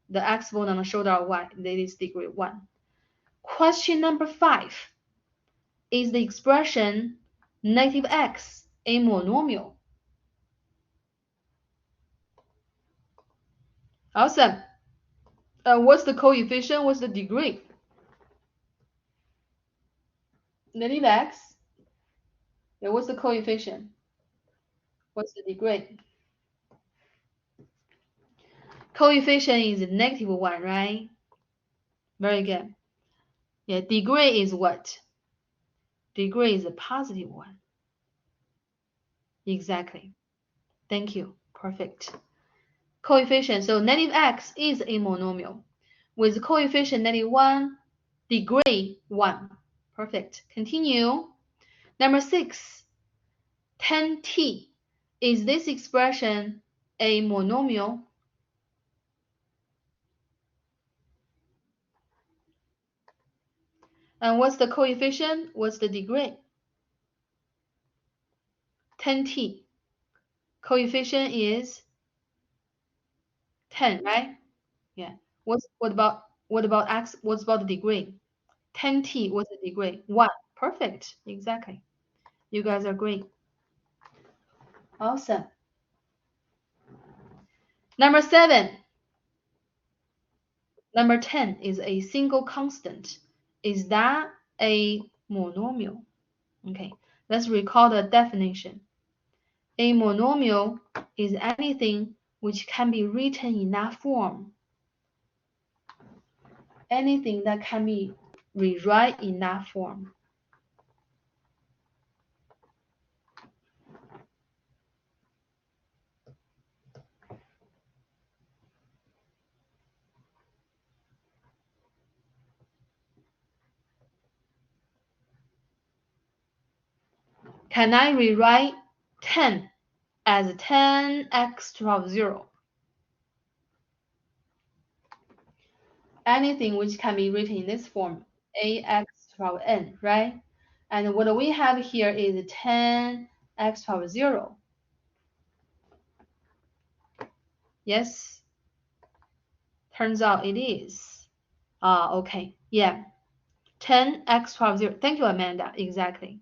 the exponent on the shoulder of y, that is degree 1. Question number 5. Is the expression negative x a monomial? Awesome. What's the coefficient? What's the degree? Negative x. Yeah, what's the coefficient? What's the degree? Coefficient is negative 1, right? Very good. Yeah, degree is what? Degree is a positive 1. Exactly. Thank you. Perfect. Coefficient. So negative x is a monomial with coefficient negative 1, degree 1. Perfect. Continue. Number 6, 10t. Is this expression a monomial? And what's the coefficient? What's the degree? 10t. Coefficient is 10, right? Yeah. What about x? What's about the degree? 10t. What's the degree? 1. Perfect. Exactly. You guys are great. Awesome. Number 7. Number 10 is a single constant. Is that a monomial? Okay, let's recall the definition. A monomial is anything which can be written in that form. Anything that can be rewrite in that form. Can I rewrite 10 as 10x to the power of 0? Anything which can be written in this form, ax to the power n, right? And what we have here is 10x to the power 0. Yes? Turns out it is. Okay. Yeah. 10x to the power 0. Thank you, Amanda. Exactly.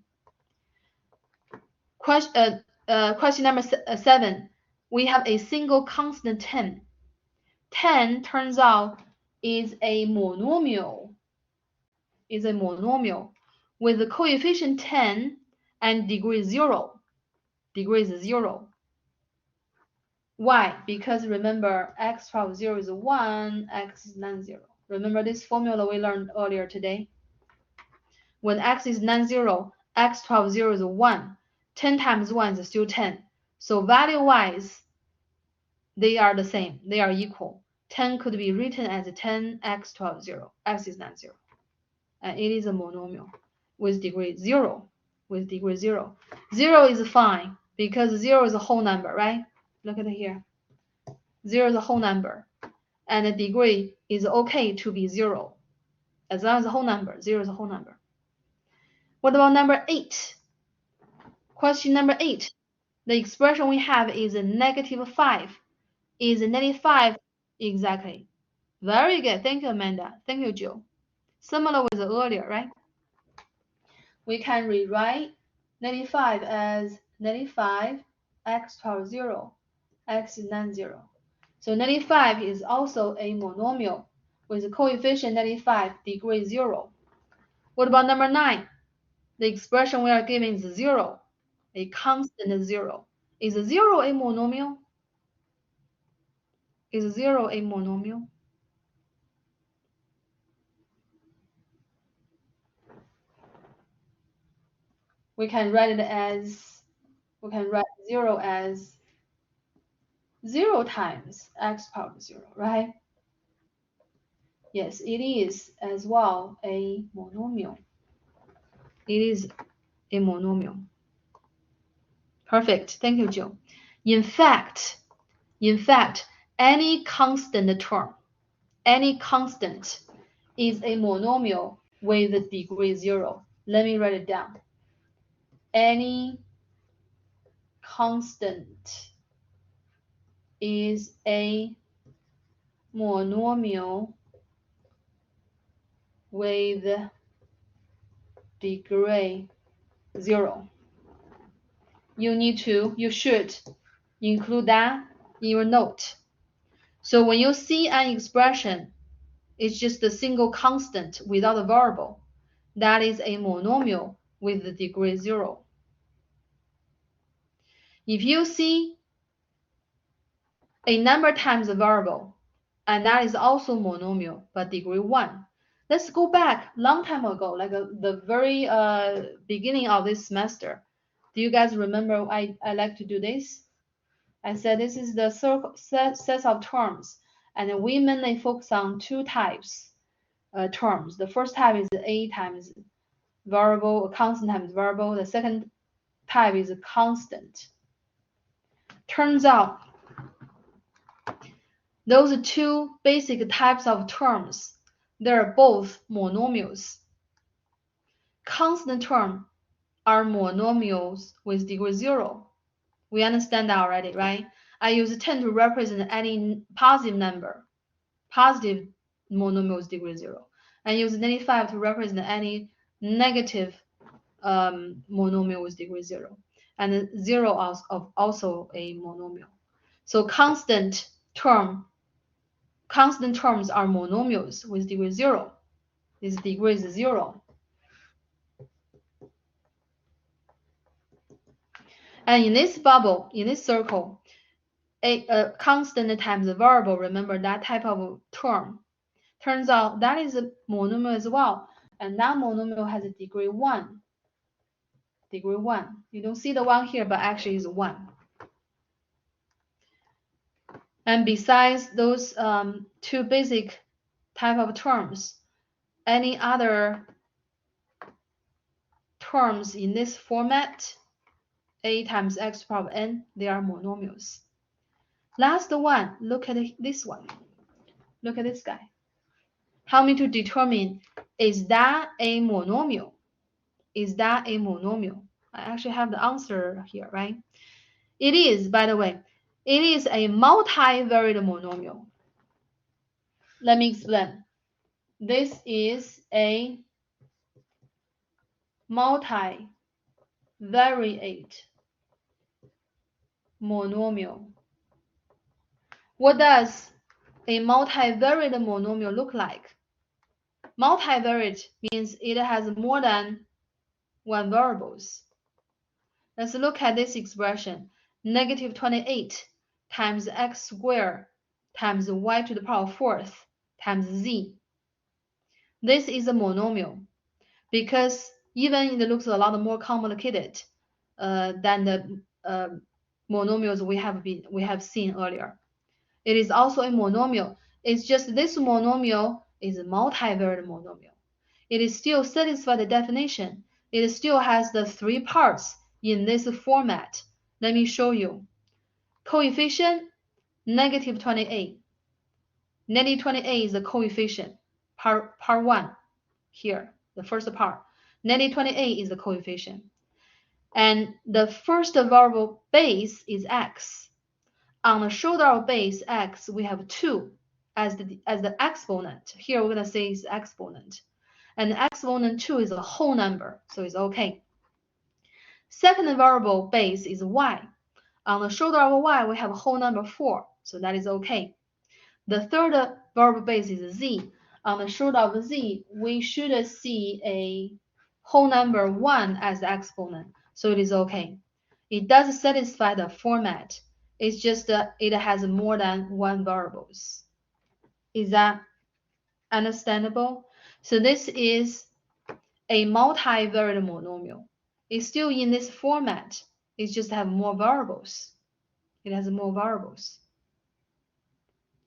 Question number 7. We have a single constant 10. 10 turns out is a monomial. Is a monomial with the coefficient 10 and degree 0. Degree is 0. Why? Because remember, x to the power 0 is 1, x is non-zero. Remember this formula we learned earlier today? When x is non-zero, x to the power 0 is 1. 10 times 1 is still 10. So value-wise, they are the same. They are equal. 10 could be written as 10x to the power 0. X is non-zero. And it is a monomial with degree 0. With degree 0. 0 is fine because 0 is a whole number, right? Look at it here. 0 is a whole number. And the degree is okay to be 0. As long as a whole number. 0 is a whole number. What about number 8? Question number 8. The expression we have is a negative 5. Is a negative 5 exactly? Very good. Thank you, Amanda. Thank you, Jill. Similar with earlier, right? We can rewrite negative 5 as negative 5 x to the power 0. X is non-zero. So negative 5 is also a monomial with the coefficient negative 5, degree 0. What about number 9? The expression we are given is 0, a constant 0. Is 0 a monomial? Is 0 a monomial? We can write 0 as 0 times x to the power 0, right? Yes, it is as well a monomial. It is a monomial. Perfect. Thank you, Jill. In fact, any constant term, any constant is a monomial with the degree 0. Let me write it down. Any constant is a monomial with degree 0. You should include that in your note. So when you see an expression, it's just a single constant without a variable. That is a monomial with the degree 0. If you see a number times a variable, and that is also monomial, but degree 1. Let's go back long time ago, like the very beginning of this semester. Do you guys remember I like to do this? I said this is the set of terms, and we mainly focus on 2 types terms. The first type is a times variable, a constant times variable. The second type is a constant. Turns out those 2 basic types of terms, they're both monomials. Constant terms are monomials with degree 0. We understand that already, right? I use 10 to represent any positive number, positive monomial with degree 0. I use negative 5 to represent any negative monomial with degree 0. And 0 also a monomial. So constant terms are monomials with degree 0. This degree is 0. And in this bubble, in this circle, a constant times a variable, remember that type of term. Turns out that is a monomial as well. And that monomial has a degree 1. Degree 1. You don't see the 1 here, but actually is 1. And besides those 2 basic type of terms, any other terms in this format, a times x to the power of n, they are monomials. Last one, look at this one. Look at this guy. Help me to determine, is that a monomial? Is that a monomial? I actually have the answer here, right? It is, by the way, it is a multivariate monomial. Let me explain. This is a multivariate monomial. What does a multivariate monomial look like? Multivariate means it has more than one variables. Let's look at this expression. Negative 28 times x squared times y to the power of fourth times z. This is a monomial because even it looks a lot more complicated than the monomials we have seen earlier. It is also a monomial. It's just this monomial is a multivariate monomial. It is still satisfies the definition. It still has the three parts in this format. Let me show you. Coefficient, negative 28. Negative 28 is the coefficient, part 1 here, the first part. Negative 28 is the coefficient. And the first variable base is x. On the shoulder of base x, we have 2 as the exponent. Here we're going to say it's exponent. And the exponent 2 is a whole number, so it's okay. Second variable base is y. On the shoulder of y, we have a whole number 4, so that is okay. The third variable base is z. On the shoulder of z, we should see a whole number 1 as the exponent, so it is okay. It does satisfy the format. It's just it has more than one variables. Is that understandable? So this is a multivariate monomial. It's still in this format. It just have more variables. It has more variables.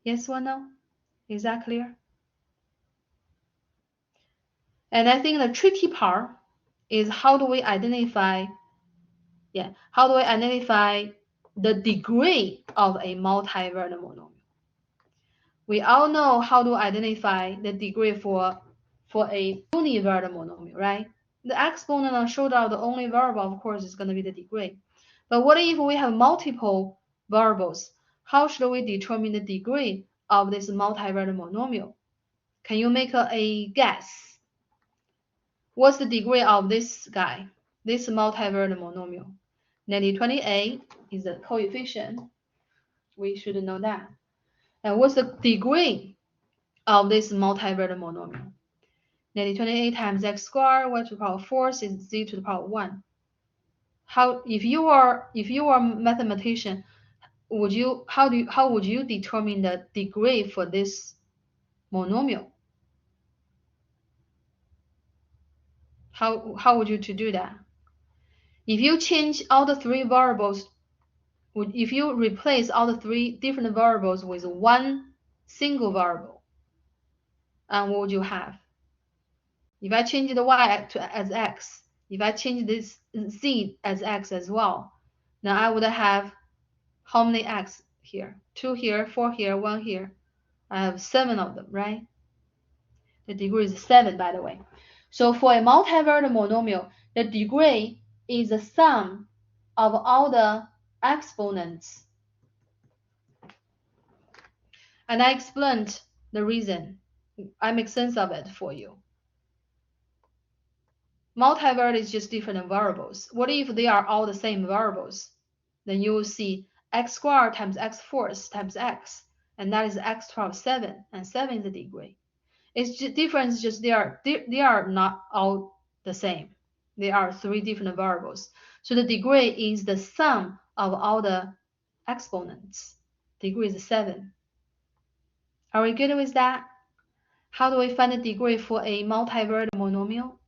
Yes or no? Is that clear? And I think the tricky part is how do we identify the degree of a multivariate monomial? We all know how to identify the degree for a univariate monomial, right? The exponent on shoulder of the only variable, of course, is going to be the degree. But what if we have multiple variables? How should we determine the degree of this multivariate monomial? Can you make a guess? What's the degree of this guy, this multivariate monomial? Negative 28 is the coefficient. We should know that. And what's the degree of this multivariate monomial? Negative 28 times x squared, y to the power of 4 is z to the power of 1. If you are a mathematician, how would you determine the degree for this monomial? How would you to do that? If you change all the three variables, if you replace all the three different variables with one single variable, and what would you have? If I change the y as x, if I change this z as x as well, now I would have how many x here? 2 here, 4 here, 1 here. I have 7 of them, right? The degree is 7, by the way. So for a multivariate monomial, the degree is the sum of all the exponents. And I explained the reason. I make sense of it for you. Multivariate is just different variables. What if they are all the same variables? Then you will see x squared times x fourth times x, and that is x to the power of 7, and 7 is the degree. It's just difference, just they are not all the same. There are 3 different variables. So the degree is the sum of all the exponents. Degree is 7. Are we good with that? How do we find the degree for a multivariate monomial?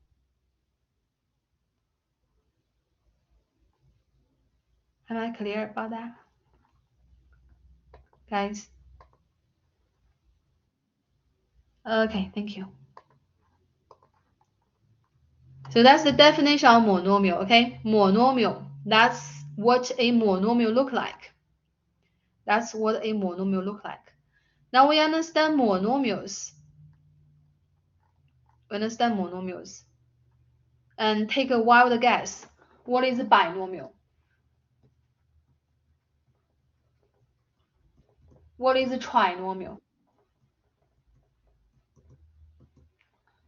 Am I clear about that? Guys? Okay, thank you. So that's the definition of monomial, okay? Monomial. That's what a monomial look like. That's what a monomial look like. Now we understand monomials. And take a wild guess. What is a binomial? What is a trinomial?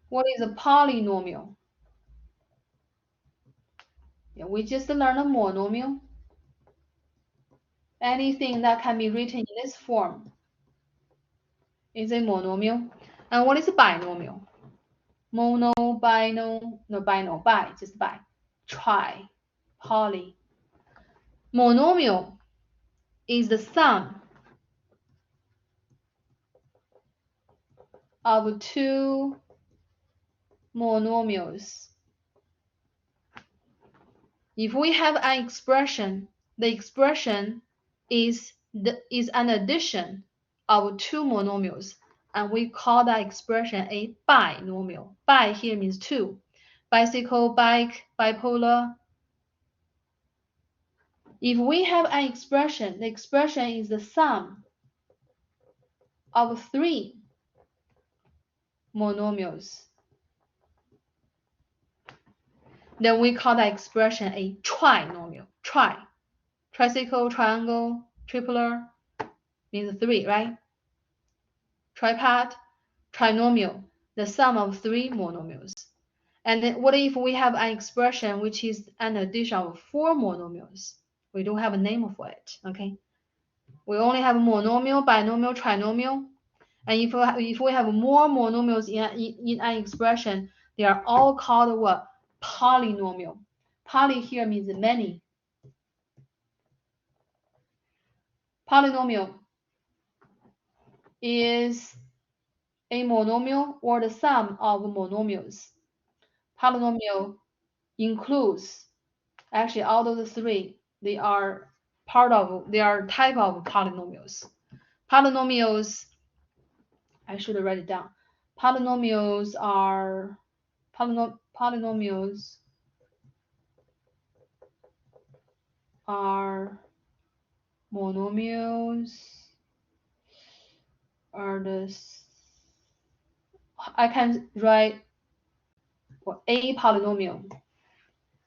What is a polynomial? Yeah, we just learned a monomial. Anything that can be written in this form is a monomial. And what is a binomial? Mono, bino, no bino, bi, just bi. Tri, poly. Monomial is the sum of two monomials. If we have an expression, the expression is an addition of two monomials, and we call that expression a binomial. Bi here means two. Bicycle, bike, bipolar. If we have an expression, the expression is the sum of three monomials, then we call that expression a trinomial. Tricycle, triangle, tripler means three, right? Tripod, trinomial, the sum of three monomials. And then what if we have an expression which is an addition of four monomials? We don't have a name for it, okay? We only have monomial, binomial, trinomial. And if we have more monomials in an expression, they are all called what? Polynomial. Poly here means many. Polynomial is a monomial or the sum of monomials. Polynomial includes actually all those three. They are type of polynomials. Polynomials, I should write it down. Polynomials are monomials are this. I can write for a polynomial.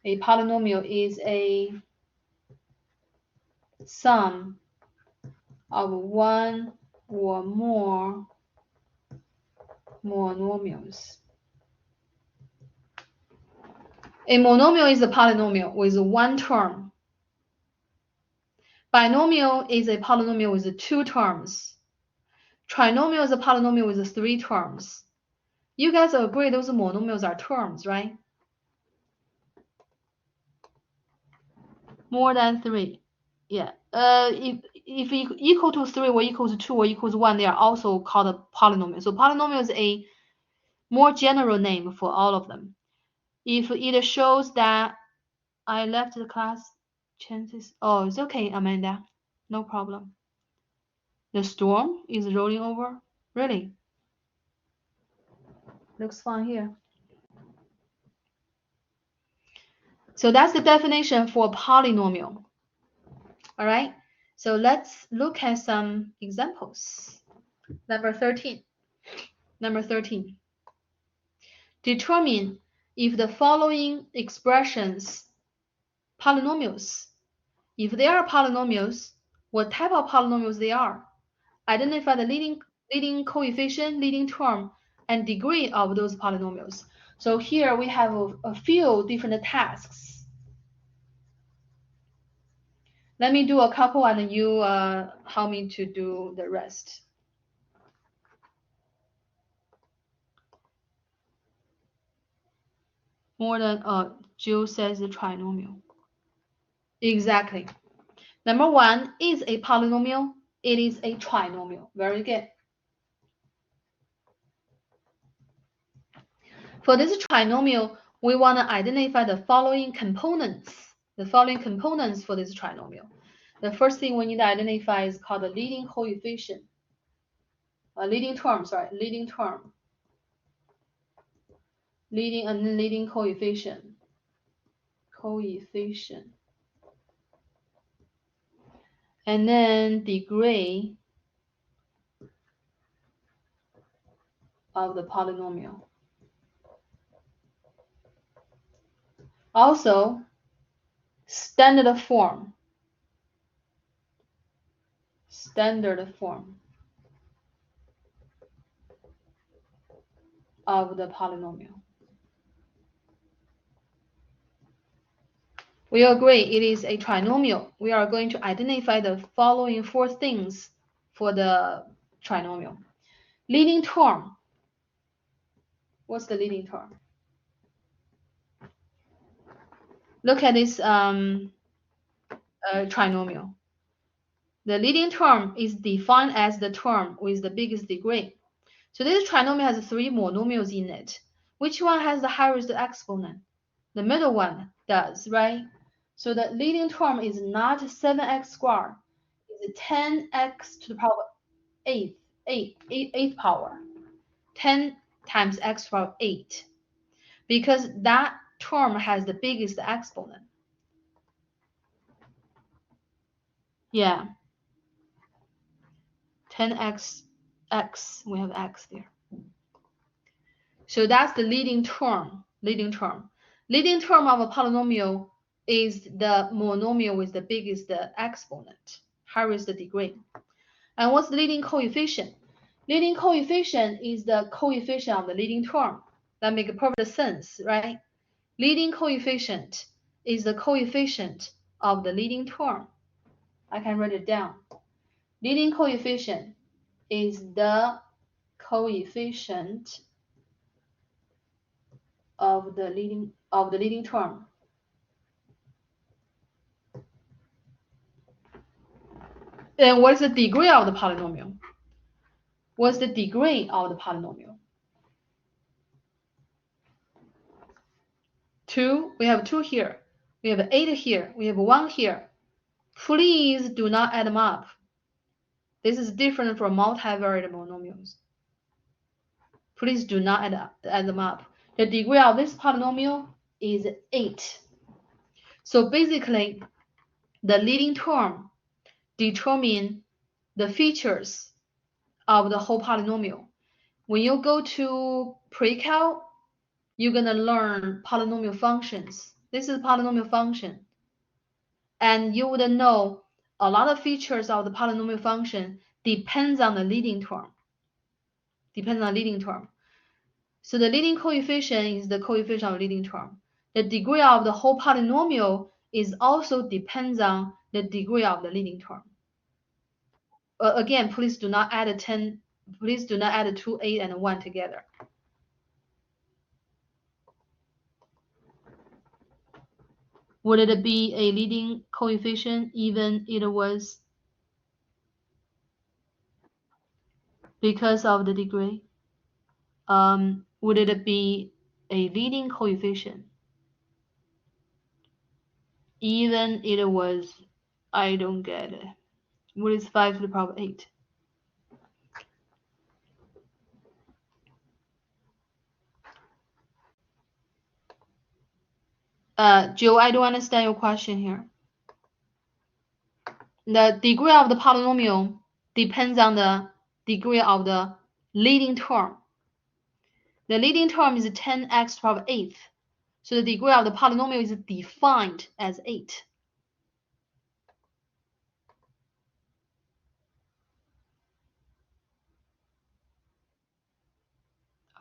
A polynomial is a sum of one or more monomials. A monomial is a polynomial with one term. Binomial is a polynomial with two terms. Trinomial is a polynomial with three terms. You guys agree those monomials are terms, right? More than three. Yeah. If equal to 3 or equal to 2 or equal to 1, they are also called a polynomial. So polynomial is a more general name for all of them. If it shows that I left the class, chances. Oh, it's okay, Amanda. No problem. The storm is rolling over. Really? Looks fine here. So that's the definition for polynomial. All right. So let's look at some examples. Number 13. Determine if the following expressions polynomials. If they are polynomials, what type of polynomials they are. Identify the leading coefficient, leading term, and degree of those polynomials. So here we have a few different tasks. Let me do a couple and you help me to do the rest. More than Jill says the trinomial. Exactly. Number one is a polynomial. It is a trinomial. Very good. For this trinomial, we want to identify the following components. The following components for this trinomial. The first thing we need to identify is called the leading coefficient. Leading term. Leading and leading coefficient. and then degree of the polynomial. Also, standard form of the polynomial. We agree it is a trinomial. We are going to identify the following 4 things for the trinomial. Leading term. What's the leading term? Look at this trinomial. The leading term is defined as the term with the biggest degree. So this trinomial has 3 monomials in it. Which one has the highest exponent? The middle one does, right? So the leading term is not 7x squared. It's 10x to the power 8th power. 10 times x to the power 8. Because that term has the biggest exponent. Yeah. 10x, we have x there. So that's the leading term. Leading term of a polynomial is the monomial with the biggest exponent, highest degree. And what's the leading coefficient? Leading coefficient is the coefficient of the leading term. That makes perfect sense, right? Leading coefficient is the coefficient of the leading term. I can write it down. Leading coefficient is the coefficient of the leading term. And what's the degree of the polynomial? What's the degree of the polynomial? 2, we have 2 here. We have 8 here. We have 1 here. Please do not add them up. This is different from multivariate monomials. Please do not add them up. The degree of this polynomial is 8. So basically, the leading term determines the features of the whole polynomial. When you go to pre-cal, you're going to learn polynomial functions. This is polynomial function. And you would know a lot of features of the polynomial function depends on the leading term. So the leading coefficient is the coefficient of leading term. The degree of the whole polynomial is also depends on the degree of the leading term. Again, please do not add 2, 8, and 1 together. Would it be a leading coefficient even it was because of the degree? Would it be a leading coefficient even it was, I don't get it. What is 5 to the power 8? Joe, I don't understand your question here. The degree of the polynomial depends on the degree of the leading term. The leading term is 10x to the power 8th. So the degree of the polynomial is defined as 8.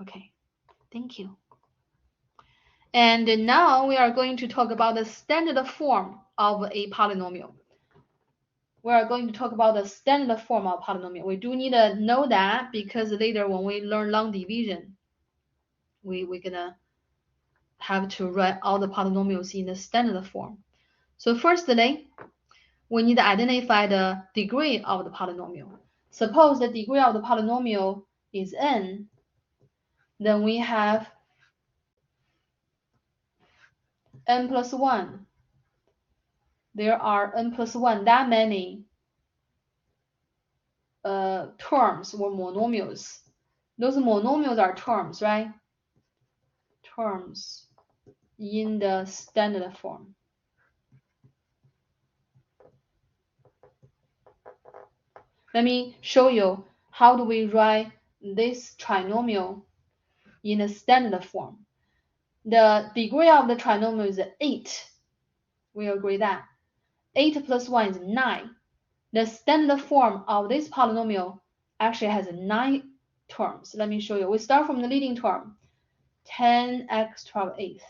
Okay, thank you. And now we are going to talk about the standard form of a polynomial. We are going to talk about the standard form of polynomial. We do need to know that because later when we learn long division, we're gonna have to write all the polynomials in the standard form. So firstly, we need to identify the degree of the polynomial. Suppose the degree of the polynomial is n, then we have n plus 1. There are n plus 1, that many terms or monomials. Those monomials are terms, right? Terms in the standard form. Let me show you how do we write this trinomial in a standard form. The degree of the trinomial is 8. We agree that. 8 plus 1 is 9. The standard form of this polynomial actually has 9 terms. Let me show you. We start from the leading term, 10x 12 eighths.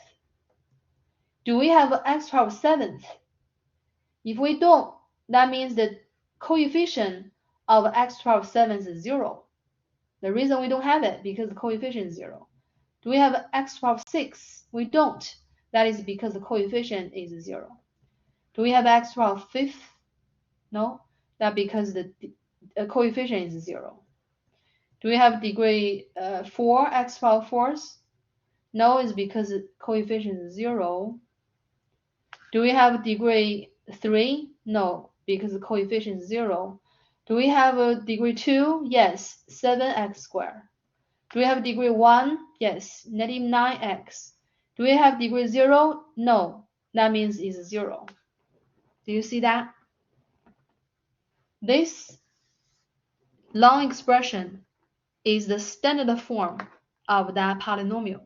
Do we have x 12 seventh? If we don't, that means the coefficient of x 12 sevenths is 0. The reason we don't have it because the coefficient is 0. Do we have x 12 sixths? We don't. That is because the coefficient is 0. Do we have x 12 fifth? No. That because the coefficient is 0. Do we have degree 4, x 12 fourths? No, it's because the coefficient is 0. Do we have degree 3? No, because the coefficient is 0. Do we have a degree 2? Yes, 7x squared. Do we have degree 1? Yes, negative 9x. Do we have degree 0? No, that means it's 0. Do you see that? This long expression is the standard form of that polynomial.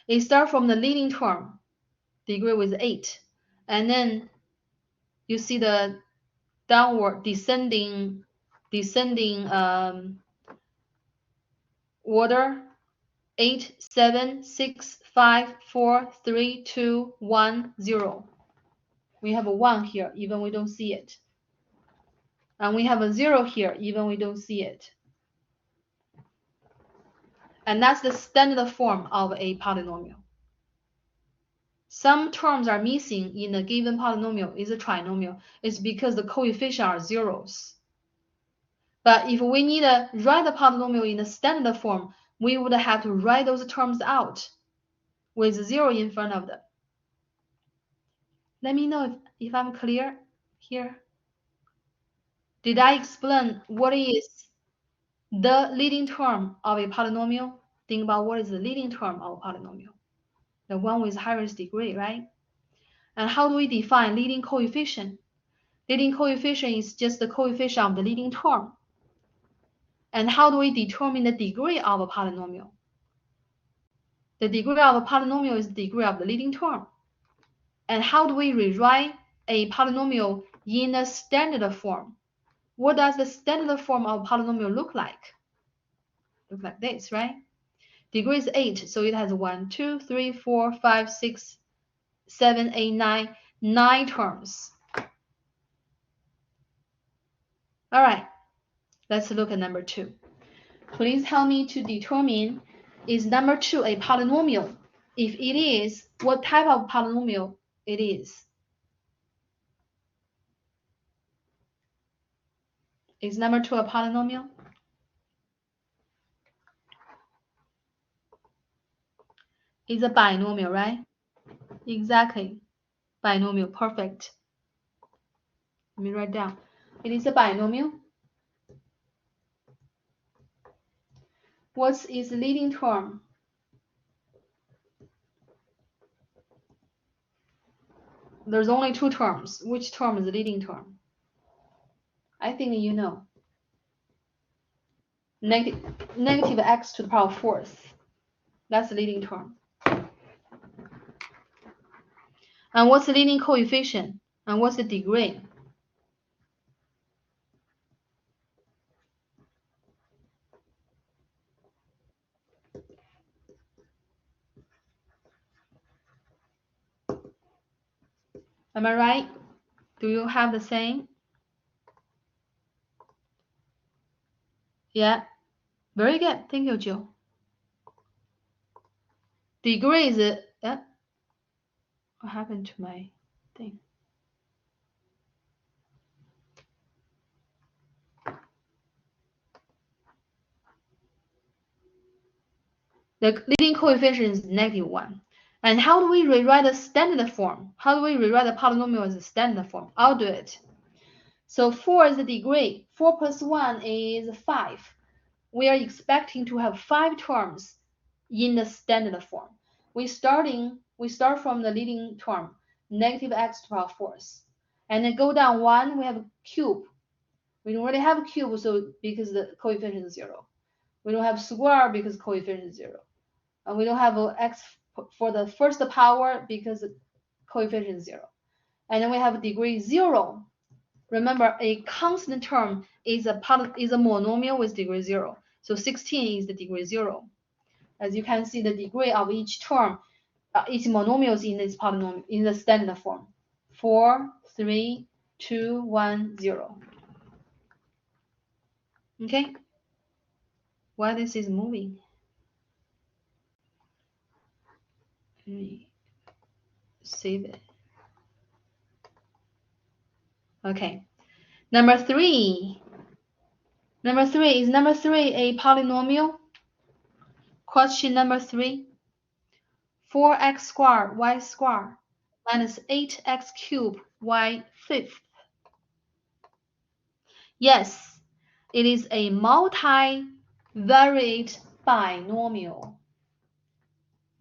It starts from the leading term, degree with 8, and then you see the downward descending order. 8, 7, 6, 5, 4, 3, 2, 1, 0. We have a 1 here, even we don't see it. And we have a 0 here, even we don't see it. And that's the standard form of a polynomial. Some terms are missing in a given polynomial is a trinomial. It's because the coefficients are zeros. But if we need to write the polynomial in a standard form, we would have to write those terms out with 0 in front of them. Let me know if I'm clear here. Did I explain what is the leading term of a polynomial? Think about what is the leading term of a polynomial. The one with highest degree, right? And how do we define leading coefficient? Leading coefficient is just the coefficient of the leading term. And how do we determine the degree of a polynomial? The degree of a polynomial is the degree of the leading term. And how do we rewrite a polynomial in a standard form? What does the standard form of a polynomial look like? Look like this, right? Degree is 8, so it has 1, 2, 3, 4, 5, 6, 7, 8, 9, 9 terms. All right, let's look at number 2. Please help me to determine, is number 2 a polynomial? If it is, what type of polynomial it is? Is number 2 a polynomial? It's a binomial, right? Exactly. Binomial, perfect. Let me write down. It is a binomial. What's its leading term? There's only 2 terms. Which term is the leading term? I think you know. Negative x to the power 4th. That's the leading term. And what's the leading coefficient? And what's the degree? Am I right? Do you have the same? Yeah. Very good. Thank you, Jill. Degree is what happened to my thing? The leading coefficient is -1. And how do we rewrite the standard form? How do we rewrite the polynomial as a standard form? I'll do it. So 4 is the degree. 4 plus 1 is 5. We are expecting to have 5 terms in the standard form. We start from the leading term, negative x to the power 4th. And then go down 1, we have a cube. We don't really have a cube, so because the coefficient is 0. We don't have square because coefficient is 0. And we don't have a x for the first power because the coefficient is 0. And then we have degree 0. Remember, a constant term is a monomial with degree 0. So 16 is the degree 0. As you can see, the degree of each term, each monomial is in this polynomial in the standard form. 4, 3, 2, 1, 0. Okay? Why this is moving? Let me save it. Okay. Number 3. Is number 3 a polynomial? Question number 3. 4x squared y squared minus 8x cubed y fifth. Yes, it is a multivariate binomial.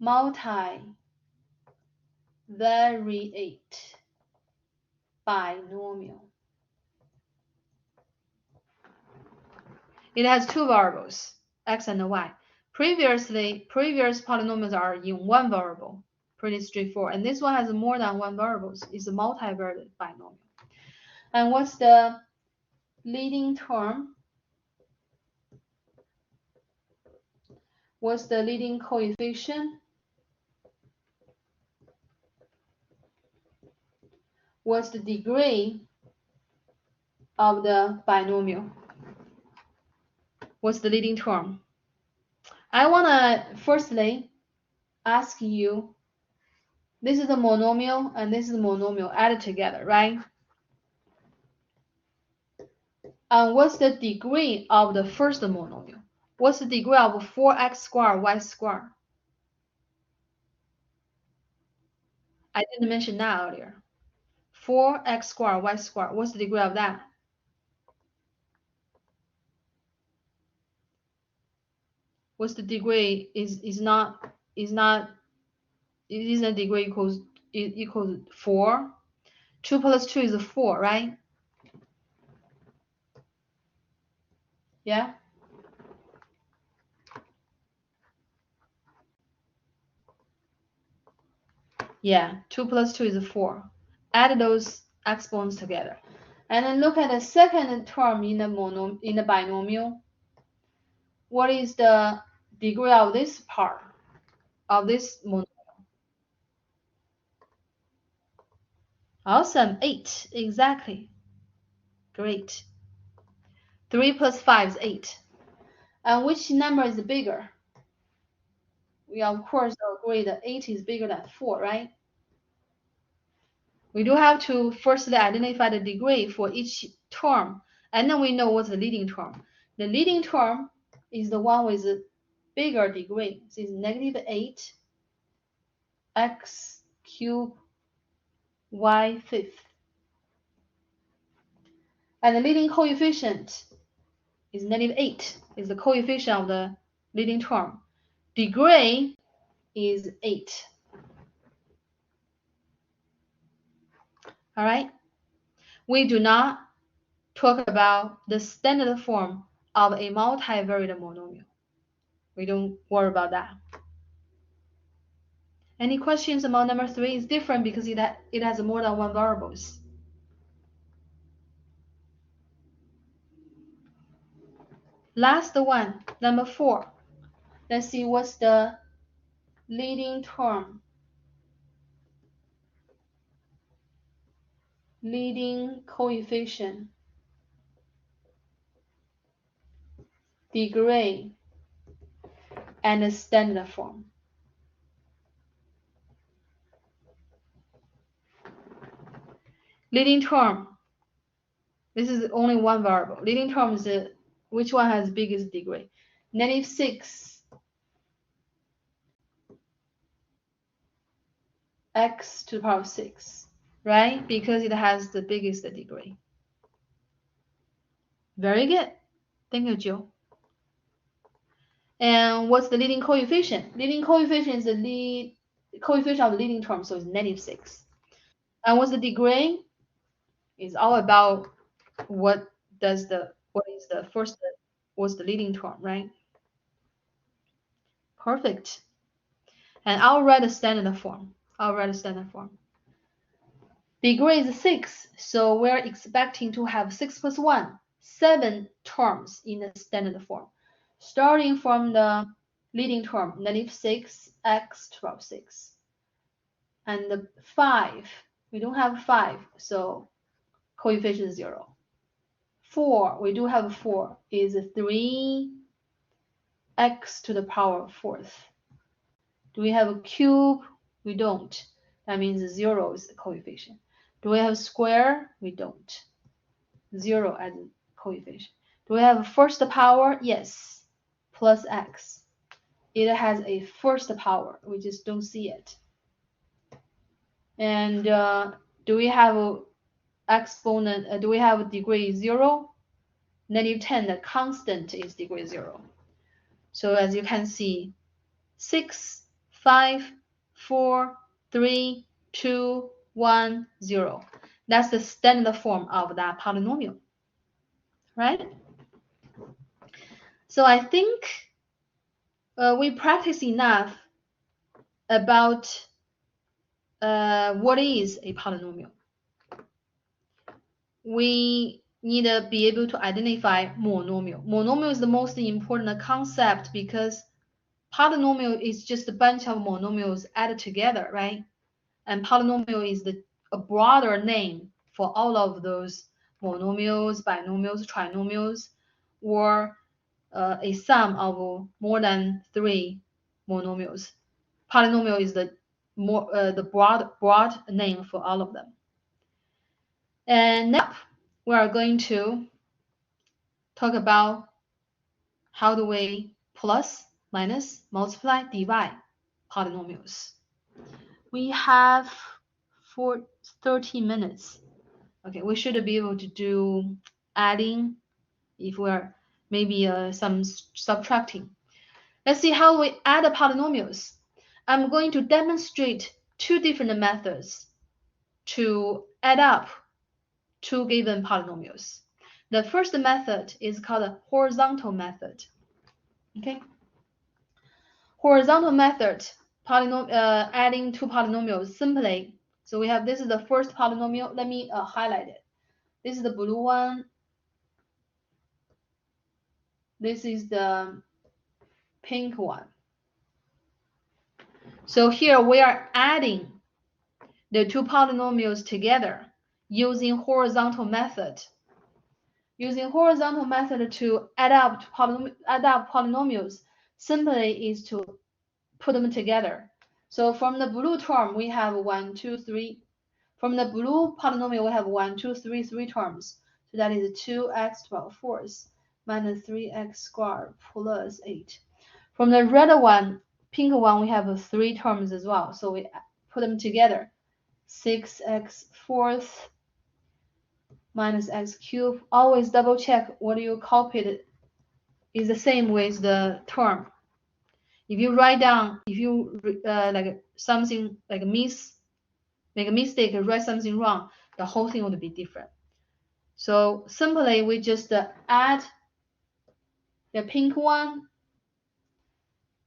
Multivariate binomial. It has two variables, x and y. Previous polynomials are in one variable, pretty straightforward. And this one has more than one variable. It's a multivariate binomial. And what's the leading term? What's the leading coefficient? What's the degree of the binomial? What's the leading term? I want to firstly ask you, this is a monomial and this is a monomial added together, right? And what's the degree of the first monomial? What's the degree of 4x squared y squared? I didn't mention that earlier. 4x squared y squared. What's the degree of that? What's the degree? Isn't degree equals 4? 2 plus 2 is 4, right? Yeah. Yeah, 2 plus 2 is 4. Add those exponents together. And then look at the second term in the binomial. What is the degree of this part, of this monomial? Awesome, 8, exactly. Great. 3 plus 5 is 8. And which number is bigger? We of course agree that 8 is bigger than 4, right? We do have to firstly identify the degree for each term, and then we know what's the leading term. The leading term is the one with the bigger degree. So it's negative 8 x cubed y fifth. And the leading coefficient is negative 8, is the coefficient of the leading term. Degree is 8. All right? We do not talk about the standard form of a multivariate monomial. We don't worry about that. Any questions about number 3? It's different because it has more than one variables. Last one, number 4. Let's see what's the leading term. Leading coefficient. Degree. And the standard form. Leading term. This is only one variable. Leading term is which one has biggest degree? Negative 6 x to the power of 6, right? Because it has the biggest degree. Very good. Thank you, Jill. And what's the leading coefficient? Leading coefficient is the coefficient of the leading term, so it's negative 6. And what's the degree? It's all about what what's the leading term, right? Perfect. And I'll write a standard form. Degree is 6, so we're expecting to have 6 plus 1, 7 terms in the standard form. Starting from the leading term, -6x 12 6. And the 5, we don't have 5, so coefficient is 0. 4, we do have 4, is 3x to the power 4th. Do we have a cube? We don't. That means 0 is the coefficient. Do we have square? We don't. 0 as a coefficient. Do we have a first power? Yes. Plus x. It has a first power. We just don't see it. And do we have a exponent? Do we have a degree 0? -10, the constant is degree 0. So as you can see, 6, 5, 4, 3, 2, 1, 0. That's the standard form of that polynomial, right? So I think we practice enough about what is a polynomial. We need to be able to identify monomial. Monomial is the most important concept because polynomial is just a bunch of monomials added together, right? And polynomial is a broader name for all of those monomials, binomials, trinomials, or a sum of more than 3 monomials. Polynomial is the broad name for all of them. And now we are going to talk about how do we plus, minus, multiply, divide polynomials. We have 30 minutes. Okay, we should be able to do adding if we're maybe some subtracting. Let's see how we add polynomials. I'm going to demonstrate 2 different methods to add up 2 given polynomials. The first method is called a horizontal method. Okay, horizontal method, adding 2 polynomials simply. So we have, this is the first polynomial. Let me highlight it. This is the blue one. This is the pink one. So here we are adding the 2 polynomials together using horizontal method. Using horizontal method to add up polynomials simply is to put them together. So from the blue term we have 1, 2, 3. From the blue polynomial we have 1, 2, 3, 3 terms. So that is 2x 12 fourths minus 3x squared plus 8. From the red one, pink one, we have 3 terms as well. So we put them together. 6x fourth minus x cubed. Always double check what you copied is the same with the term. If you write down, if you like something like make a mistake, write something wrong, the whole thing would be different. So simply we just add the pink one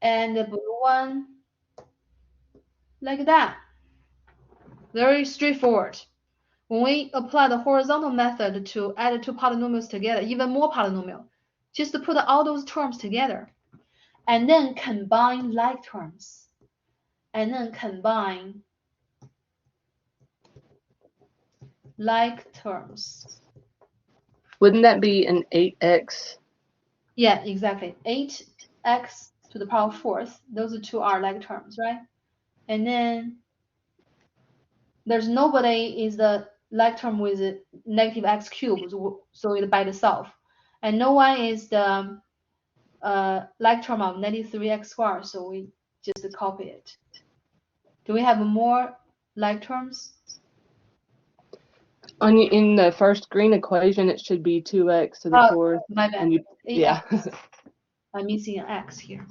and the blue one like that. Very straightforward. When we apply the horizontal method to add 2 polynomials together, even more polynomial, just to put all those terms together and then combine like terms and then combine like terms. Wouldn't that be an 8x? Yeah, exactly. 8x to the power 4th. Those 2 are like terms, right? And then there's nobody is the like term with negative x cubed, so it's by itself. And no one is the like term of negative 3x squared, so we just copy it. Do we have more like terms? In the first green equation, it should be 2x to the 4th. My bad. And you, yeah. I'm missing an x here.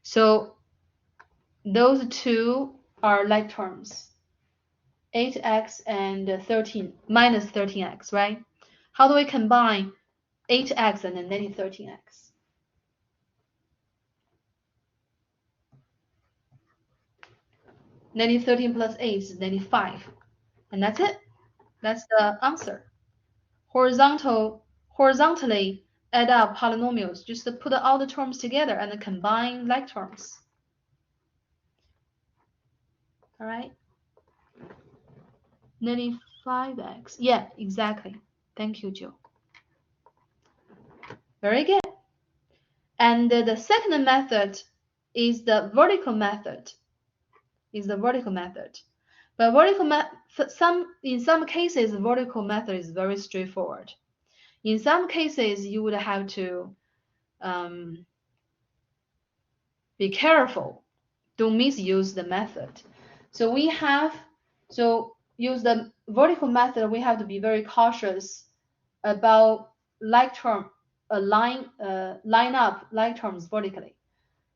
So those 2 are like terms. 8x and 13 minus 13x, right? How do we combine 8x and then negative 13x? Negative 13 plus 8 is negative 5. And that's it. That's the answer. Horizontally add up polynomials. Just put all the terms together and combine like terms. All right. Negative 5x. Yeah, exactly. Thank you, Jill. Very good. And the second method is the vertical method. But in some cases, the vertical method is very straightforward. In some cases, you would have to be careful. Don't misuse the method. So use the vertical method. We have to be very cautious about line up like terms vertically.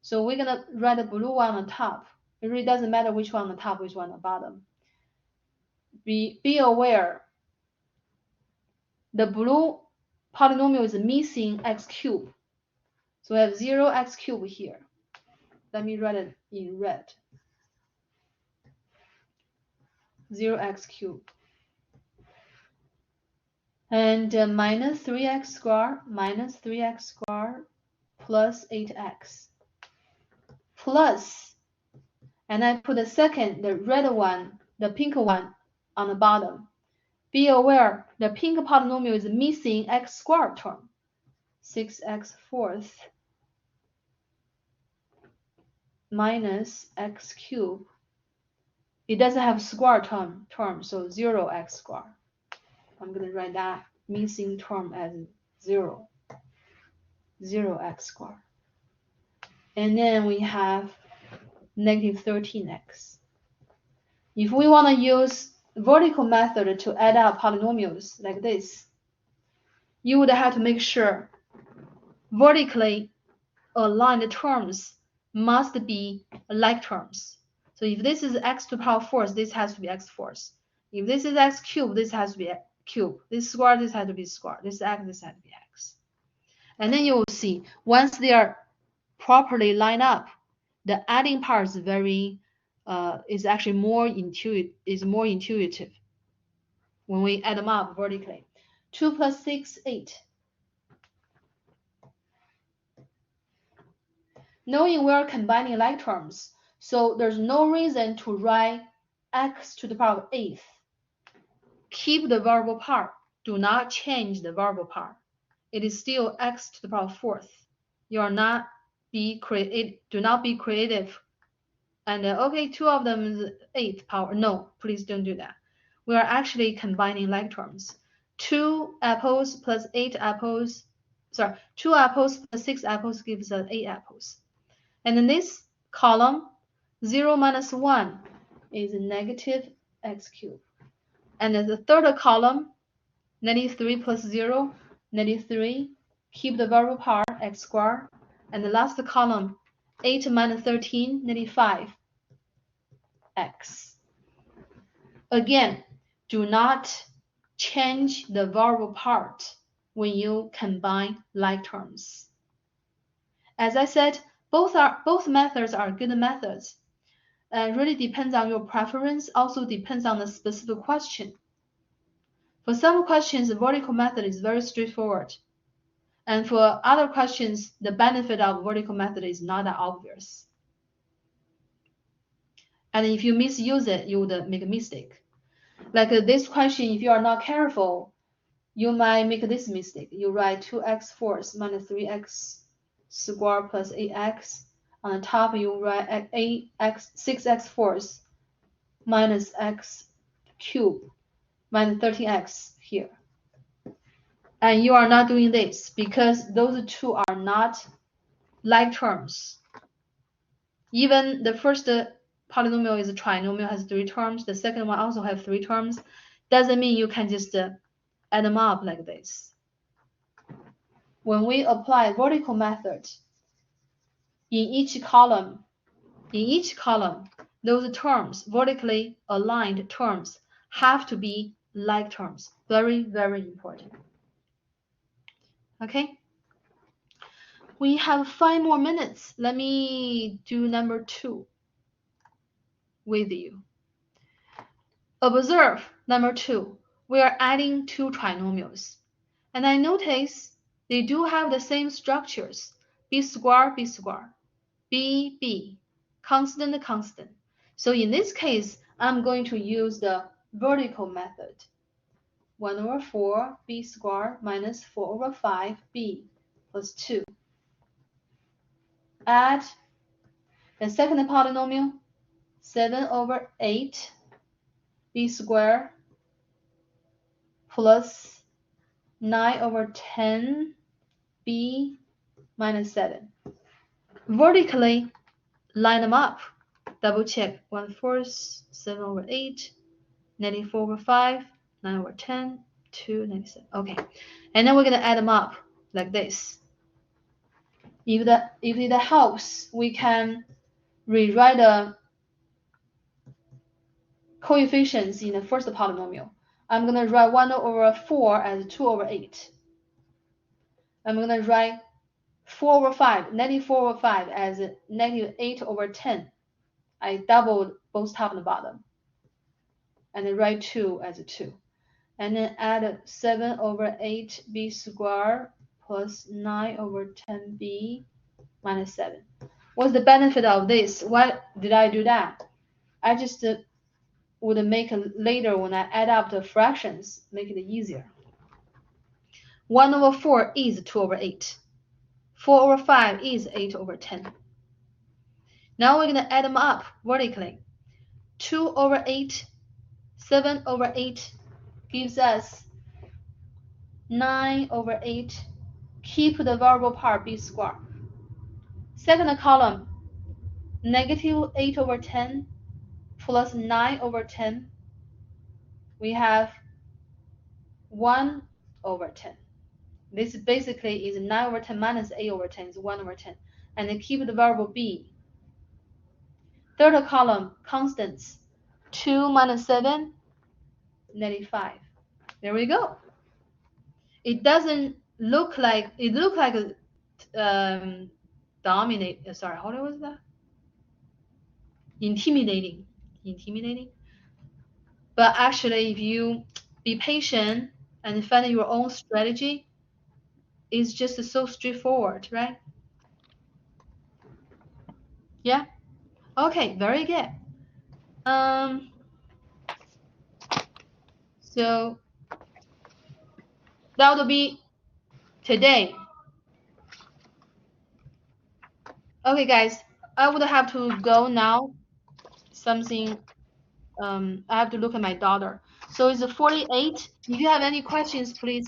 So we're gonna write the blue one on top. It really doesn't matter which one on the top, which one on the bottom. Be aware. The blue polynomial is missing x cubed. So we have 0x cubed here. Let me write it in red. 0x cubed. And minus 3x squared plus 8x plus, and I put the second, the red one, the pink one on the bottom. Be aware, the pink polynomial is missing x squared term, 6x fourth minus x cubed. It doesn't have square term, so 0x squared. I'm going to write that missing term as 0x squared. And then we have negative 13x. If we want to use vertical method to add up polynomials like this, you would have to make sure vertically aligned terms must be like terms. So if this is x to the power fourth, this has to be x fourth. If this is x cubed, this has to be cube. This square, this has to be square. This x, this has to be x. And then you will see once they are properly lined up, the adding part is is actually more intuitive when we add them up vertically. 2 plus 6, 8. Knowing we are combining like terms, so there's no reason to write x to the power of 8th. Keep the variable part. Do not change the variable part. It is still x to the power of 4th. You are not be creative. Do not be creative. And okay, 2 of them is 8th power. No, please don't do that. We are actually combining like terms. 2 apples plus 8 apples. Sorry, 2 apples plus 6 apples gives us 8 apples. And in this column, 0 minus 1 is negative x cubed. And in the third column, negative 3 plus 0, negative 3. Keep the variable part, x squared. And the last column, 8 minus 13, negative 5, x. Again, do not change the variable part when you combine like terms. As I said, both methods are good methods. It really depends on your preference, also depends on the specific question. For some questions, the vertical method is very straightforward. And for other questions, the benefit of vertical method is not that obvious. And if you misuse it, you would make a mistake. Like this question, if you are not careful, you might make this mistake. You write 2x fourth minus 3x squared plus 8x. On the top, you write 6x fourth minus x cubed minus 13x here. And you are not doing this because those two are not like terms. Even the first polynomial is a trinomial, has 3 terms. The second one also has 3 terms. Doesn't mean you can just add them up like this. When we apply vertical method, in each column, those terms, vertically aligned terms, have to be like terms. Very, very important. Okay. We have 5 more minutes. Let me do number 2 with you. Observe number 2. We are adding 2 trinomials. And I notice they do have the same structures. B square, B square. B, B. Constant, constant. So in this case, I'm going to use the vertical method. 1 over 4 b squared minus 4 over 5 b plus 2. Add the second polynomial, 7 over 8 b squared plus 9 over 10 b minus 7. Vertically, line them up. Double check. 1/4, 7 over 8, 94 over 5, 9 over 10, 2, 97. Okay. And then we're going to add them up like this. If it helps, we can rewrite the coefficients in the first polynomial. I'm going to write 1 over 4 as 2 over 8. I'm going to write 4 over 5, negative 4 over 5 as negative 8 over 10. I doubled both top and bottom. And then write 2 as 2. And then add 7 over 8 b squared plus 9 over 10 b minus 7. What's the benefit of this? Why did I do that? I just would make later when I add up the fractions, make it easier. 1 over 4 is 2 over 8. 4 over 5 is 8 over 10. Now we're going to add them up vertically. 2 over 8, 7 over 8 gives us 9 over 8. Keep the variable part b squared. Second column, negative 8 over 10 plus 9 over 10. We have 1 over 10. This basically is 9 over 10 minus 8 over 10 is 1 over 10. And then keep the variable b. Third column, constants. 2 minus 7, negative 5. There we go. It doesn't look like, it looked like dominate, sorry, how was that? Intimidating. But actually, if you be patient and find your own strategy, it's just so straightforward, right? Yeah. Okay, very good. So that would be today. Okay, guys, I would have to go now. Something, I have to look at my daughter. So it's 48. If you have any questions, please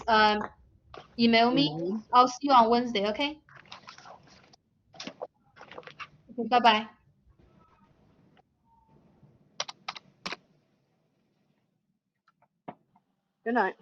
email me. I'll see you on Wednesday, okay? Okay, bye-bye. Good night.